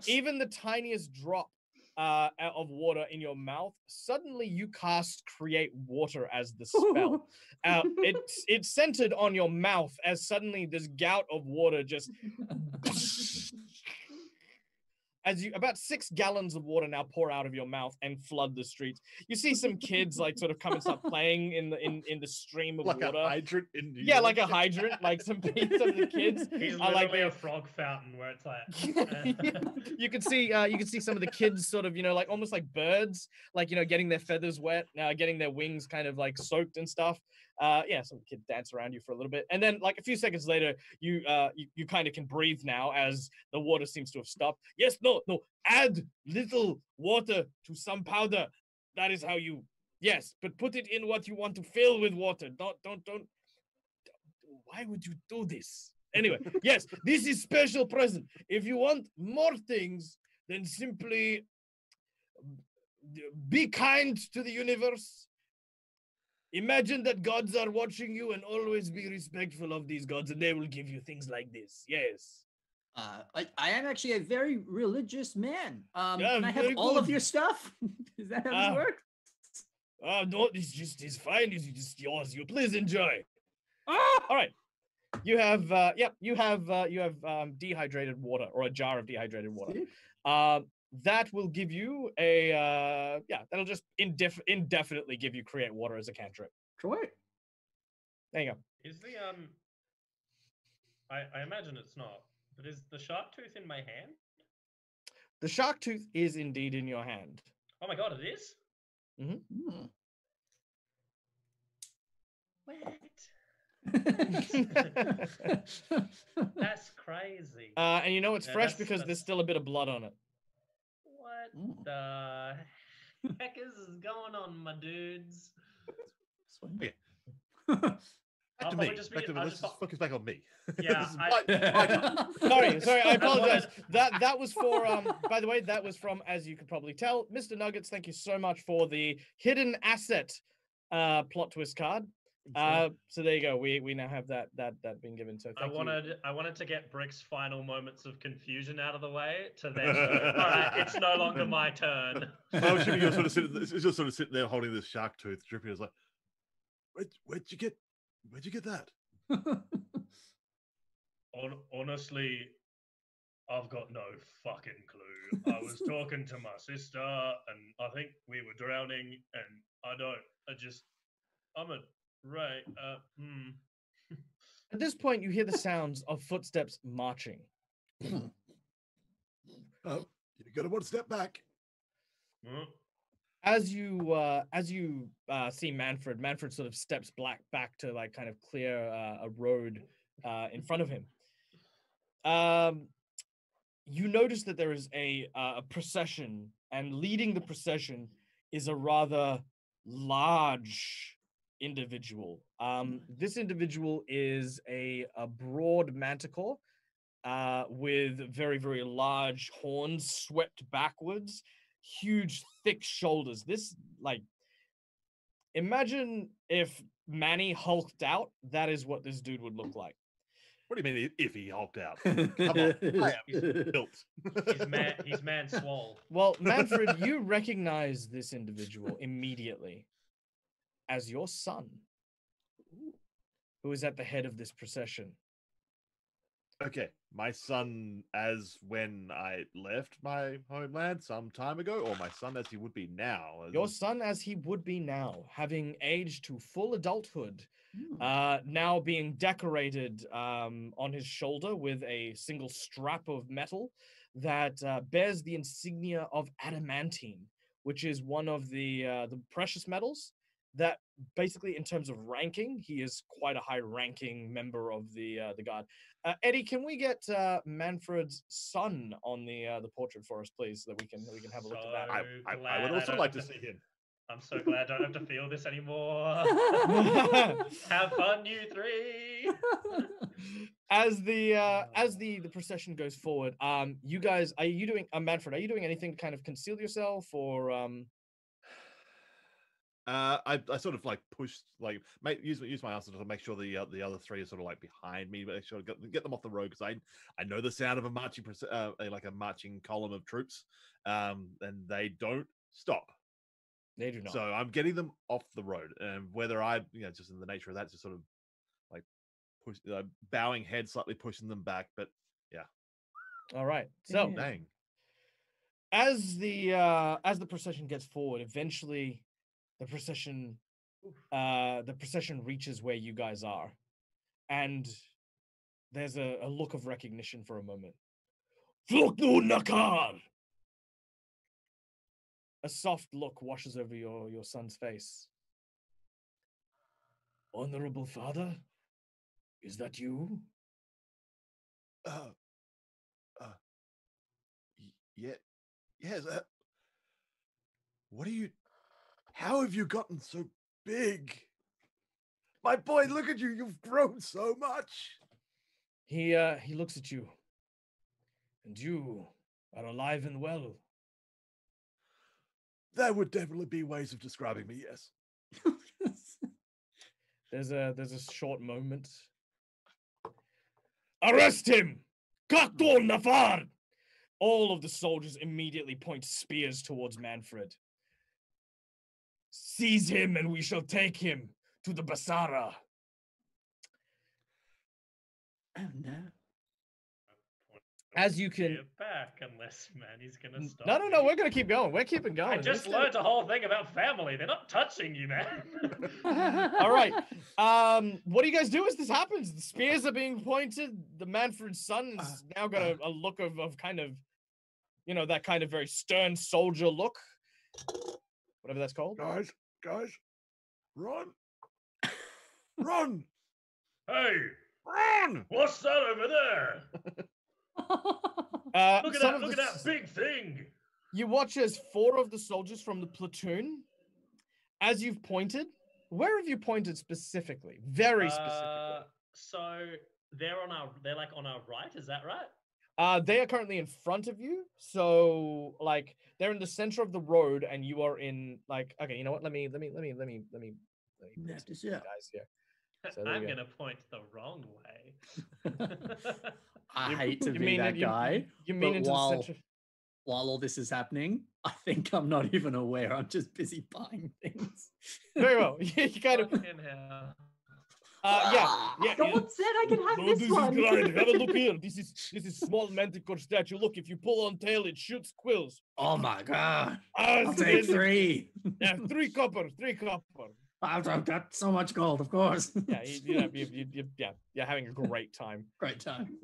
even the tiniest drop of water in your mouth, suddenly you cast Create Water as the spell. It's centered on your mouth as suddenly this gout of water just... about 6 gallons of water now pour out of your mouth and flood the streets. You see some kids like sort of come and start playing in the stream of water. Like a hydrant in New Yeah, York. like a hydrant. Like some of the kids He's are like literally a frog fountain where it's like. you can see some of the kids sort of like almost like birds, like getting their feathers wet, getting their wings kind of like soaked and stuff. Some kid dance around you for a little bit, and then like a few seconds later, you kind of can breathe now as the water seems to have stopped. Yes, no, add little water to some powder. That is how you. Yes, but put it in what you want to fill with water. Don't. Why would you do this? Anyway, yes, this is special present. If you want more things, then simply be kind to the universe. Imagine that gods are watching you and always be respectful of these gods, and they will give you things like this. Yes. I am actually a very religious man. Yeah, can I have very all of good. your stuff? Is that how this works? No, it's fine. It's just yours. You please enjoy. All right. You have dehydrated water, or a jar of dehydrated water. That will give you that'll just indefinitely give you Create Water as a cantrip. Correct. There you go. Is the I imagine it's not, but is the shark tooth in my hand? The shark tooth is indeed in your hand. Oh my god, it is? Mm-hmm. That's crazy. And it's Yeah, fresh because there's still a bit of blood on it. What the heck is going on, my dudes? Okay. I'll Back to me. probably just Back to me. I'll Let's just just focus back on me. Yeah, This is my turn. Sorry, I apologize. That was for by the way, that was from, as you could probably tell, Mr. Nuggets. Thank you so much for the hidden asset plot twist card. So there you go. We now have that being given. So thank you. I wanted to get Brick's final moments of confusion out of the way to then all right, it's no longer my turn. I'm assuming you're just sort of sitting there holding this shark tooth, dripping. It's like, where'd you get that? Honestly, I've got no fucking clue. I was talking to my sister, and I think we were drowning, and I'm a right. At this point, you hear the sounds of footsteps marching. Oh, you got to one step back. As you see Manfred sort of steps back to like kind of clear a road in front of him. You notice that there is a procession, and leading the procession is a rather large individual. This individual is a broad manticore with very, very large horns swept backwards, huge, thick shoulders. This, like, imagine if Manny hulked out. That is what this dude would look like. What do you mean if he hulked out? Come on, I am built. He's man swole. Well, Manfred, you recognize this individual immediately as your son, who is at the head of this procession. Okay, my son as when I left my homeland some time ago, or my son as he would be now? Your son as he would be now, having aged to full adulthood, Hmm. now being decorated on his shoulder with a single strap of metal that bears the insignia of adamantine, which is one of the precious metals that basically, in terms of ranking, he is quite a high-ranking member of the guard. Eddie, can we get Manfred's son on the portrait for us, please, so that we can have a look at that? I would also like to see him. I'm so glad I don't have to feel this anymore. Have fun, you three. As the procession goes forward, you guys, are you doing Manfred, are you doing anything to kind of conceal yourself, or I sort of like pushed, like use my answer to make sure the other three are sort of like behind me, make sure to get them off the road, because I know the sound of a marching like a marching column of troops, and they don't stop. They do not. So I'm getting them off the road, and whether I, just in the nature of that, just sort of like push, bowing head, slightly pushing them back. But yeah. All right. So Dang. as the procession gets forward, eventually the procession reaches where you guys are, and there's a look of recognition for a moment. Fluknu Nakar! A soft look washes over your son's face. Honorable father, is that you? Yeah, yes. What are you? How have you gotten so big? My boy, look at you. You've grown so much. He looks at you, and you are alive and well. There would definitely be ways of describing me, yes. There's a short moment. Arrest him! Kaktor Nafar! All of the soldiers immediately point spears towards Manfred. Seize him, and we shall take him to the Basara. Oh no. As you can... Get back, unless Manny's gonna stop. No, we're gonna keep going. We're keeping going. I just learned a whole thing about family. They're not touching you, man. All right. What do you guys do as this happens? The spears are being pointed. The Manfred's son has now got a look of kind of, that kind of very stern soldier look. Whatever that's called. Guys, run. Run. Hey, Run. what's that over there? Look at that big thing. You watch as 4 of the soldiers from the platoon, as you've pointed. Where have you pointed specifically? Very specifically. So they're like on our right, is that right? They are currently in front of you. So like they're in the center of the road, and you are in like, okay, you know what? Let me put That is you it. guys here. So I'm gonna point the wrong way. I hate to You be mean that it- you- guy. You mean but into while, the center? while all this is happening, I think I'm not even aware. I'm just busy buying things. Very well. You kind of Fucking hell. yeah. God said I could have this one. Is grind. Have a look here. This is small manticore statue. Look, if you pull on tail, it shoots quills. Oh my god. I'll I'll take 3. Yeah, 3 copper. I've got so much gold, of course. Yeah, you're having a great time. Great time.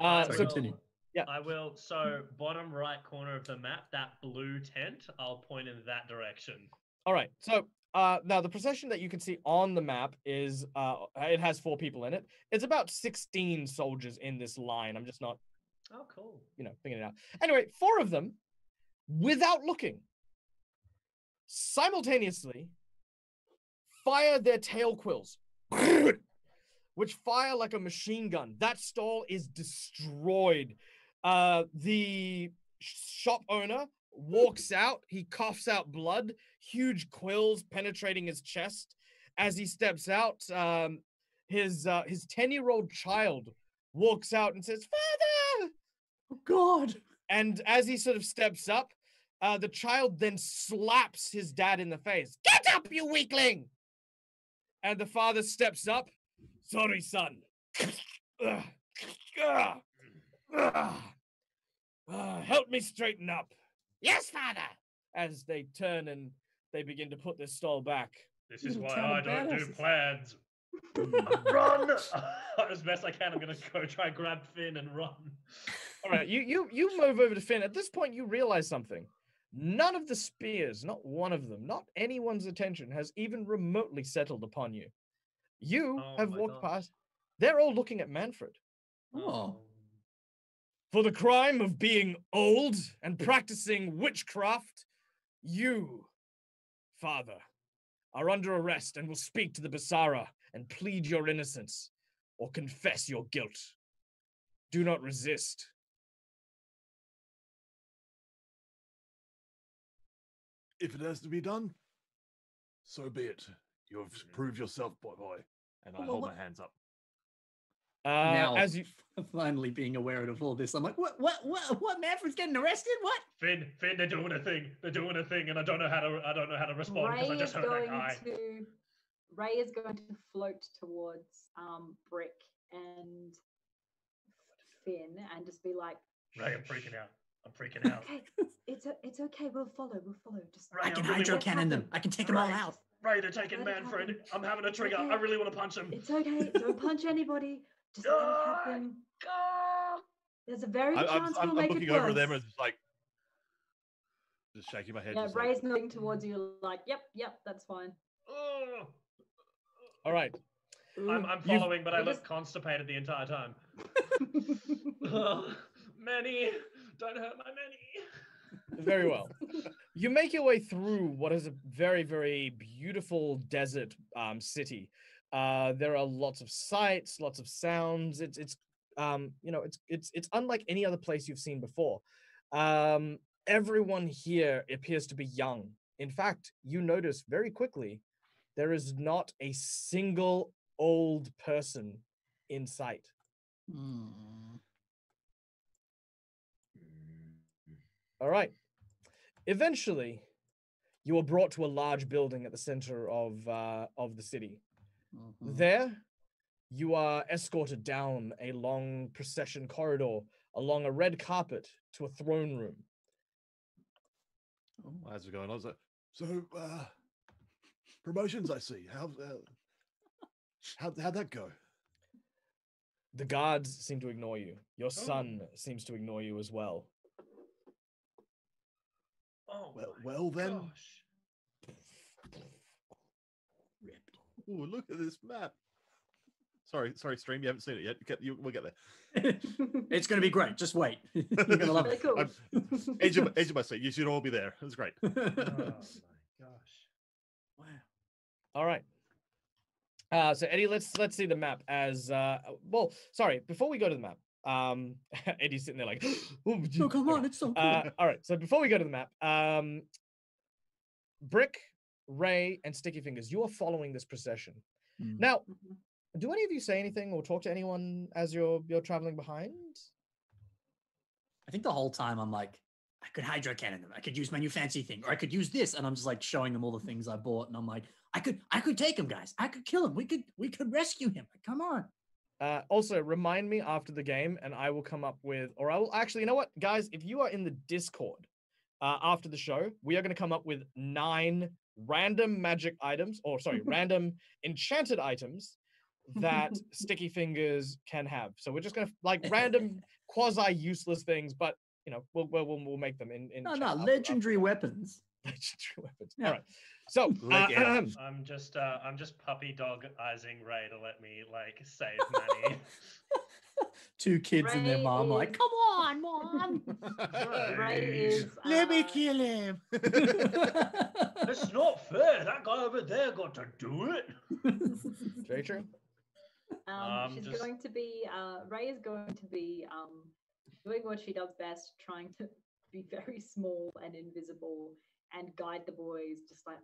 So continue. Yeah. I will. So bottom right corner of the map, that blue tent, I'll point in that direction. All right. So now the procession that you can see on the map is it has 4 people in it. It's about 16 soldiers in this line. I'm just not, Oh, cool. thinking it out. Anyway, 4 of them, without looking, simultaneously fire their tail quills, which fire like a machine gun. That stall is destroyed. The shop owner walks out. He coughs out blood, huge quills penetrating his chest. As he steps out, his 10-year-old child walks out and says, "Father!" Oh God! And as he sort of steps up, the child then slaps his dad in the face. "Get up, you weakling!" And the father steps up. "Sorry, son. Help me straighten up." "Yes, father." As they turn and they begin to put their stall back. This is Little why town I of don't do badasses. plans. Run! As best I can, I'm gonna go try and grab Finn and run. All right, you move over to Finn. At this point, you realize something. None of the spears, not one of them, not anyone's attention has even remotely settled upon you. You Oh have my walked gosh. past. They're all looking at Manfred. Oh. For the crime of being old and practicing witchcraft, you, father, are under arrest and will speak to the Basara and plead your innocence or confess your guilt. Do not resist. If it has to be done, so be it. You have proved yourself, boy. And I Well, hold what- my hands up. Now, As you finally being aware of all this, I'm like, what? Manfred's getting arrested? What? Finn, they're doing a thing. They're doing a thing, and I don't know how to respond because I Ray just is heard that going guy. to Ray is going to float towards Brick and Finn and just be like, Ray, I'm freaking out. I'm freaking out. "Okay, it's okay. We'll follow. Just Ray, I can I'm really hydro let it cannon them. happen. I can take them all Right. out. Ray, they're taking Let it Manfred. happen. I'm having a trigger. Okay. I really want to punch him. It's okay. Don't punch anybody. Just let it happen. There's a very good chance I'm he'll make looking it over worse." them and just like, just shaking my head. Yeah, just like, Ray's nodding towards you like, yep, that's fine. Oh. all right. I'm You've- following, but I We look just- constipated the entire time. Manny, don't hurt my Manny. Very well. You make your way through what is a very, very beautiful desert city. There are lots of sights, lots of sounds. It's unlike any other place you've seen before. Everyone here appears to be young. In fact, you notice very quickly there is not a single old person in sight. Hmm. All right. Eventually, you are brought to a large building at the center of the city. Mhm. There, you are escorted down a long procession corridor along a red carpet to a throne room. Oh. as we're going, I was like, so promotions. I see. How'd that go? The guards seem to ignore you. Your Oh. son seems to ignore you as well. Oh, Well then. gosh. Ripped. Ooh, look at this map. Sorry, stream. You haven't seen it yet. We'll get there. It's going to be great. Just wait. You're going to love Very it. cool. Edge of my seat. You should all be there. It was great. Oh my gosh. Wow. All right. So Eddie, let's see the map as well. Sorry, before we go to the map, Eddie's sitting there like, Oh, come on. It's so cool. all right. So before we go to the map, Brick, Ray, and Stickyfingers, you are following this procession. Mm. Now, Mhm. do any of you say anything or talk to anyone as you're traveling behind? I think the whole time I'm like, I could hydro cannon them. I could use my new fancy thing, or I could use this, and I'm just like showing them all the things I bought, and I'm like, I could take him, guys. I could kill him. We could rescue him. Come on. Also, remind me after the game, and I will come up with, or I will actually, you know what, guys, if you are in the Discord after the show, we are going to come up with 9 random magic items, or sorry, random enchanted items that Stickyfingers can have. So we're just going to like random quasi useless things, but you know, we'll make them in No, chat no, after legendary that. weapons. Legendary weapons. Yeah. All right. So Leg out. I'm just puppy dog-izing Ray to let me like save Manny. 2 kids and their Ray mom like, is- come on, mom. Ray is. Let me kill him. It's not fair. That guy over there got to do it. very true. She's just- going to be. Ray is going to be doing what she does best, trying to be very small and invisible and guide the boys, just like,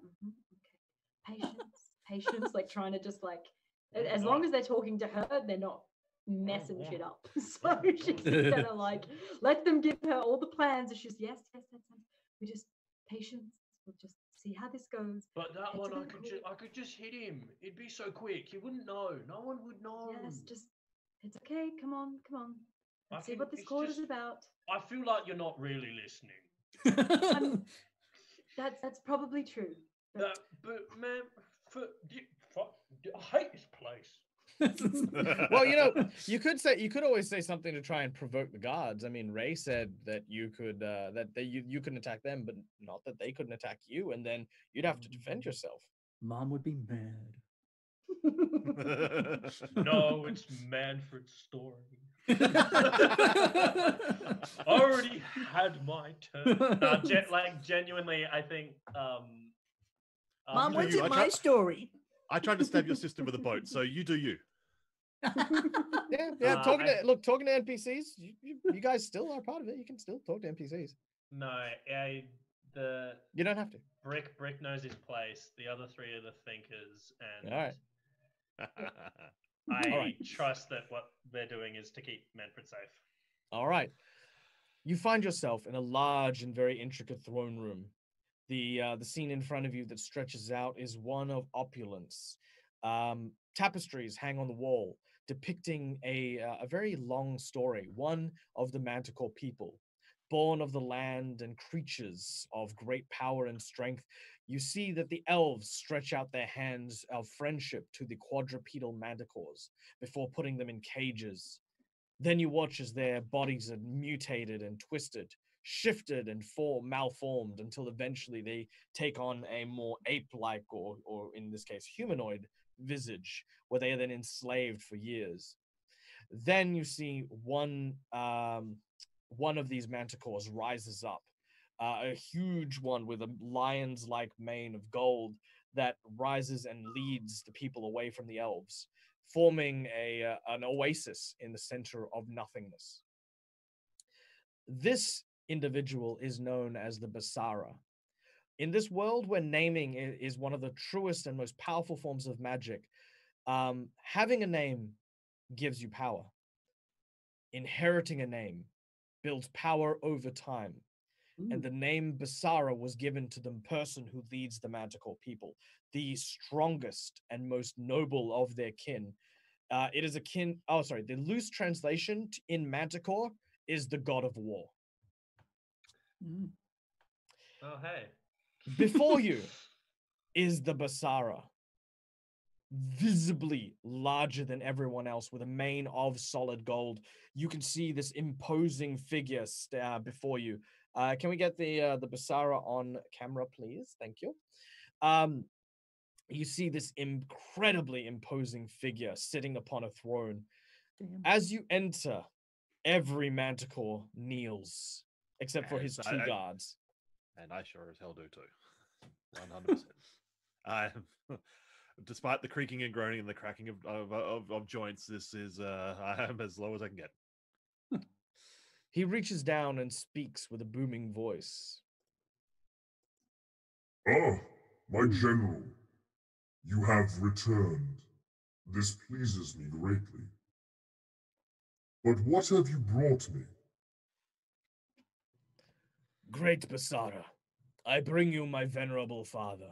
okay, patience, like trying to just like As long as they're talking to her, they're not messing Oh, shit up. So she's kind of like, let them give her all the plans. And she's, yes, we just, patience. We'll just see how this goes. But that Head one, to I the I could just hit him. It'd be so quick. He wouldn't know. No one would know. Yes, just, it's okay. Come on. I Let's see can- what this it's court is just- about. I feel like you're not really listening. That's probably true. But man, I hate this place. Well, you could always say something to try and provoke the guards. I mean, Ray said that you could you couldn't attack them, but not that they couldn't attack you, and then you'd have to defend yourself. Mom would be mad. No, it's Manfred's story. I already had my turn. Genuinely, I think. Mom, you what's do in you. my story? I tried to stab your sister with a boat, so you do you. Yeah. Talking to NPCs. You guys still are part of it. You can still talk to NPCs. No, the You don't have to. Brick knows his place. The other three are the thinkers, and All right. I Alright. trust that what they're doing is to keep Manfred safe. All right. You find yourself in a large and very intricate throne room. The scene in front of you that stretches out is one of opulence. Tapestries hang on the wall depicting a very long story, one of the Manticore people, born of the land and creatures of great power and strength. You see that the elves stretch out their hands of friendship to the quadrupedal manticores before putting them in cages. Then you watch as their bodies are mutated and twisted, shifted and malformed until eventually they take on a more ape-like or in this case humanoid visage, where they are then enslaved for years. Then you see one of these manticores rises up, a huge one with a lion's-like mane of gold that rises and leads the people away from the elves, forming an oasis in the center of nothingness. This individual is known as the Basara. In this world where naming is one of the truest and most powerful forms of magic, having a name gives you power. Inheriting a name builds power over time. And the name Basara was given to the person who leads the Manticore people, the strongest and most noble of their kin. It is the loose translation in Manticore is the god of war. Oh, hey. Before you is the Basara, visibly larger than everyone else with a mane of solid gold. You can see this imposing figure before you. Can we get the Basara on camera, please? Thank you. You see this incredibly imposing figure sitting upon a throne. Damn. As you enter, every Manticore kneels, except for his And two guards. And I sure as hell do too. 100%. Despite the creaking and groaning and the cracking of joints, this is I am as low as I can get. He reaches down and speaks with a booming voice. Ah, my general, you have returned. This pleases me greatly. But what have you brought me? Great Basara, I bring you my venerable father.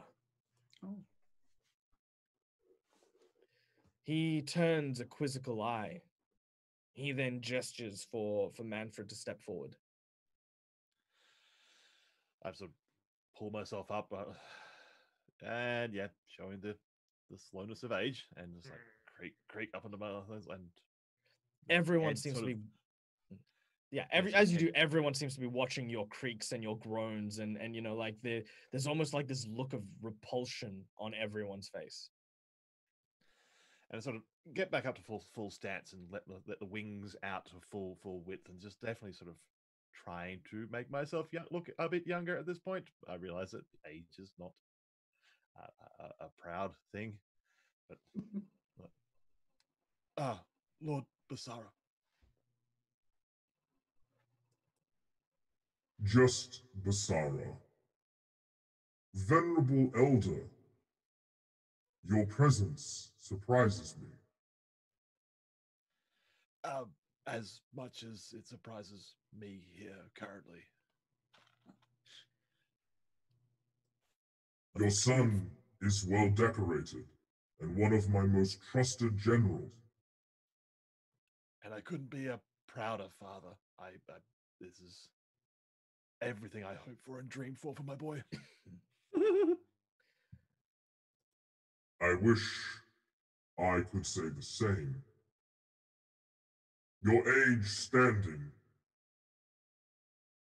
Oh. He turns a quizzical eye. He then gestures for Manfred to step forward. I sort of pull myself up, and yeah, showing the slowness of age, and just like creak up into my and Everyone seems to be everyone seems to be watching your creaks and your groans, and like there's almost like this look of repulsion on everyone's face. And sort of get back up to full stance and let the wings out to full width, and just definitely sort of trying to make myself look a bit younger at this point. I realize that age is not a proud thing, but Lord Basara. Just Basara. Venerable Elder, your presence surprises me. As much as it surprises me here currently. Your son is well decorated and one of my most trusted generals. And I couldn't be a prouder father. This is everything I hoped for and dreamed for my boy. I wish I could say the same. Your age standing.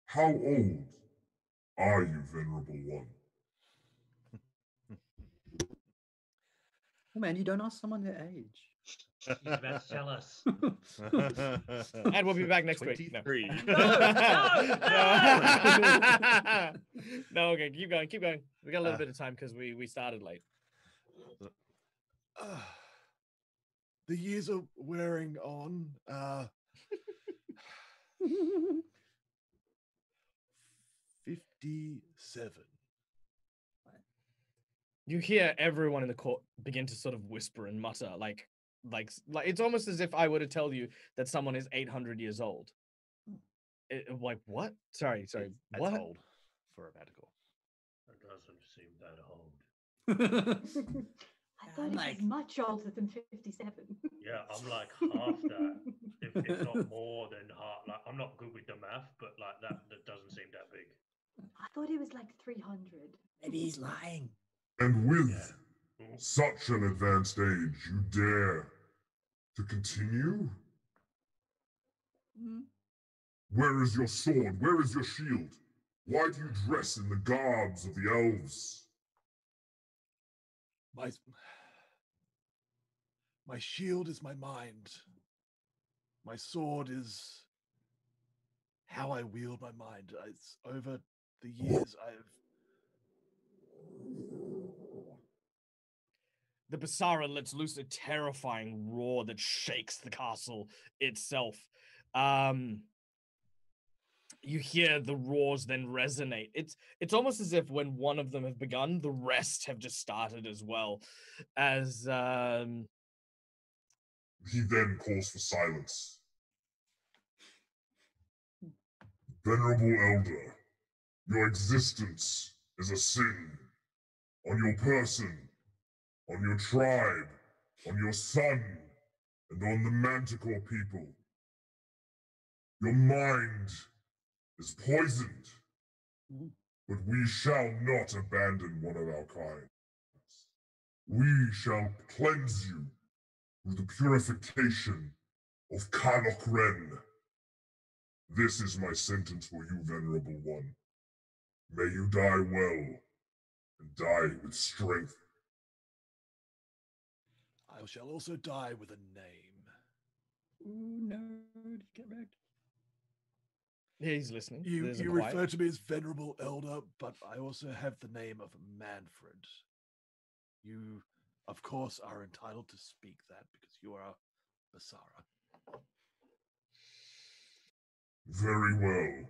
How old are you, Venerable One? Oh man, you don't ask someone their age. He's about to tell us. And we'll be back next week. No. 23. No, okay, keep going, keep going. We got a little bit of time because we started late. The years are wearing on. 57. You hear everyone in the court begin to sort of whisper and mutter, like it's almost as if I were to tell you that someone is 800 years old. Like what? Sorry, That's what? old for a Manticore. That doesn't seem that old. I thought it was much older than 57. Yeah, I'm like half that, if not more than half. Like, I'm not good with the math, but like that doesn't seem that big. I thought it was like 300. Maybe he's lying. And with such an advanced age, you dare to continue? Where is your sword? Where is your shield? Why do you dress in the garbs of the elves? My shield is my mind. My sword is how I wield my mind. It's over the years The Basara lets loose a terrifying roar that shakes the castle itself. You hear the roars then resonate. It's almost as if when one of them have begun, the rest have just started as well. As He then calls for silence. Venerable Elder, your existence is a sin. On your person, on your tribe, on your son, and on the Manticore people. Your mind is poisoned, but we shall not abandon one of our kind. We shall cleanse you through the purification of Kalokren. This is my sentence for you, Venerable One. May you die well, and die with strength. I shall also die with a name. Ooh, nerd, get wrecked. yeah, he's listening. You There's a you quiet. refer to me as Venerable Elder, but I also have the name of Manfred. You, of course, are entitled to speak that because you are a Basara. Very well,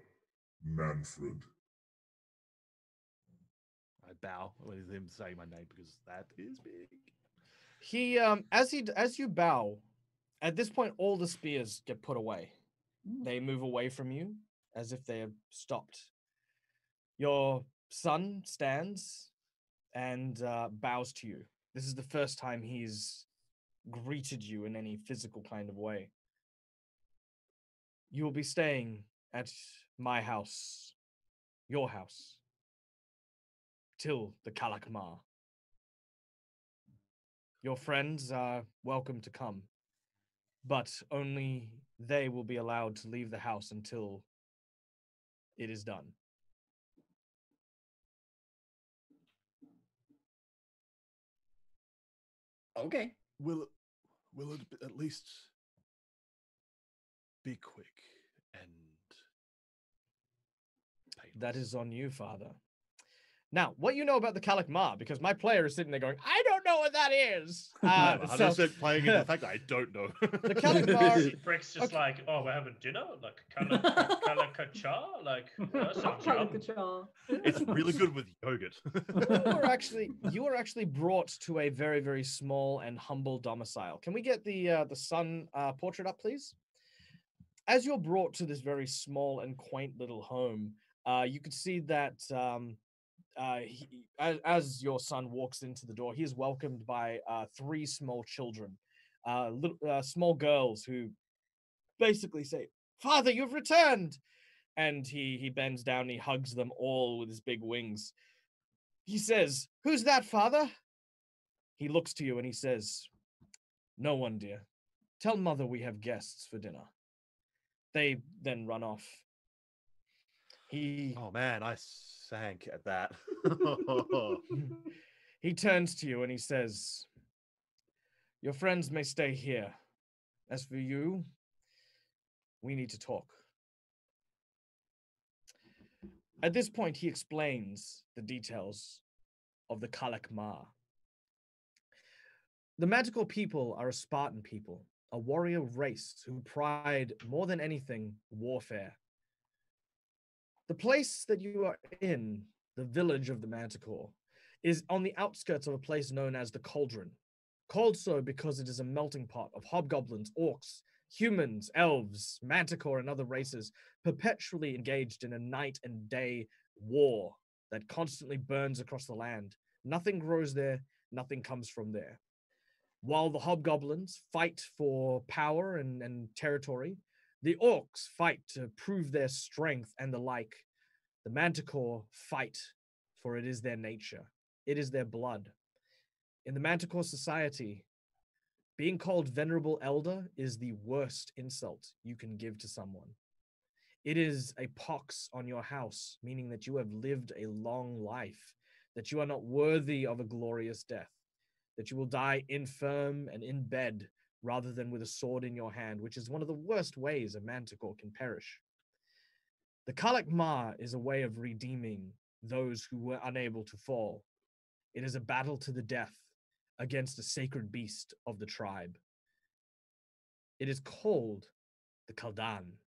Manfred. I bow with him saying my name because that is big. He as you bow, at this point all the spears get put away. They move away from you as if they have stopped. Your son stands and bows to you. This is the first time he's greeted you in any physical kind of way. You will be staying at my house, your house, till the Kalakmar. Your friends are welcome to come, but only they will be allowed to leave the house until it is done. Okay. Will it at least be quick and painless? That is on you, Father. Now, what you know about the Kalakmar, because my player is sitting there going, I don't know what that is. I'm So 100% playing into the fact that I don't know. the Kalakmar, Breck's just Okay. like, oh, we're having dinner? Like, kalakacha? Like, that sounds yum. Caricature. It's really good with yogurt. you are actually brought to a very, very small and humble domicile. Can we get the sun portrait up, please? As you're brought to this very small and quaint little home, you can see that as your son walks into the door, he is welcomed by three small children, small girls who basically say, "Father, you've returned!" And he bends down and he hugs them all with his big wings. He says, "Who's that, father?" He looks to you and he says, "No one, dear. Tell mother we have guests for dinner." They then run off. Oh man, I sank at that. He turns to you and he says, "Your friends may stay here. As for you, we need to talk." At this point, he explains the details of the Kalakmar. The Manticore people are a Spartan people, a warrior race who pride more than anything warfare. The place that you are in, the village of the Manticore, is on the outskirts of a place known as the Cauldron. Called so because it is a melting pot of hobgoblins, orcs, humans, elves, Manticore, and other races perpetually engaged in a night and day war that constantly burns across the land. Nothing grows there, nothing comes from there. While the hobgoblins fight for power and territory, the orcs fight to prove their strength and the like. The Manticore fight, for it is their nature. It is their blood. In the Manticore society, being called Venerable Elder is the worst insult you can give to someone. It is a pox on your house, meaning that you have lived a long life, that you are not worthy of a glorious death, that you will die infirm and in bed rather than with a sword in your hand, which is one of the worst ways a Manticore can perish. The Kalakmar is a way of redeeming those who were unable to fall. It is a battle to the death against a sacred beast of the tribe. It is called the Kaldan,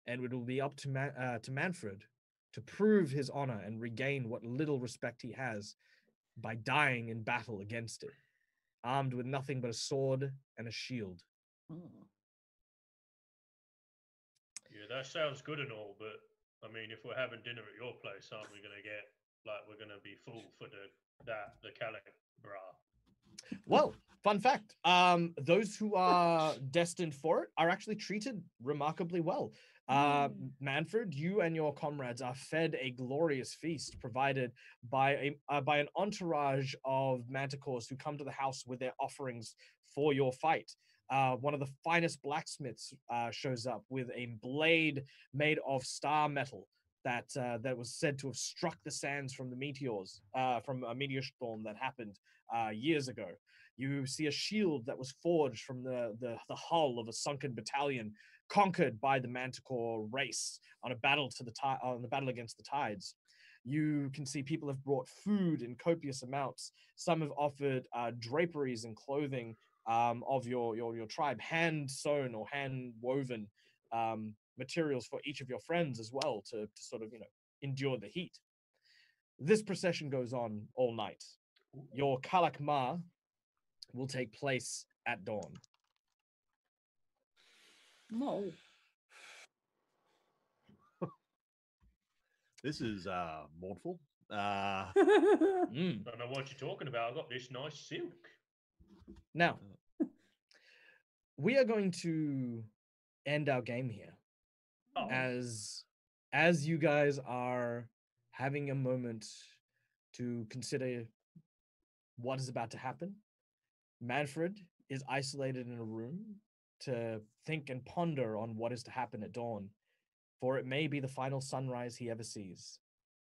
and it will be up to Manfred to prove his honor and regain what little respect he has by dying in battle against it, armed with nothing but a sword and a shield. Yeah, that sounds good and all, but I mean, if we're having dinner at your place, aren't we going to get, like, we're going to be full for the Kalakmar? Well, fun fact, those who are destined for it are actually treated remarkably well. Manfred, you and your comrades are fed a glorious feast provided by an entourage of manticores who come to the house with their offerings for your fight. One of the finest blacksmiths shows up with a blade made of star metal that was said to have struck the sands from the meteors, from a meteor storm that happened years ago. You see a shield that was forged from the hull of a sunken battalion conquered by the Manticore race on a battle on the battle against the tides. You can see people have brought food in copious amounts. Some have offered draperies and clothing of your tribe, hand sewn or hand woven materials for each of your friends as well to sort of endure the heat. This procession goes on all night. Your Kalakmar will take place at dawn. No. This is mournful. Don't know what you're talking about. I got this nice silk. Now, we are going to end our game here. Oh. As you guys are having a moment to consider what is about to happen, Manfred is isolated in a room to think and ponder on what is to happen at dawn, for it may be the final sunrise he ever sees.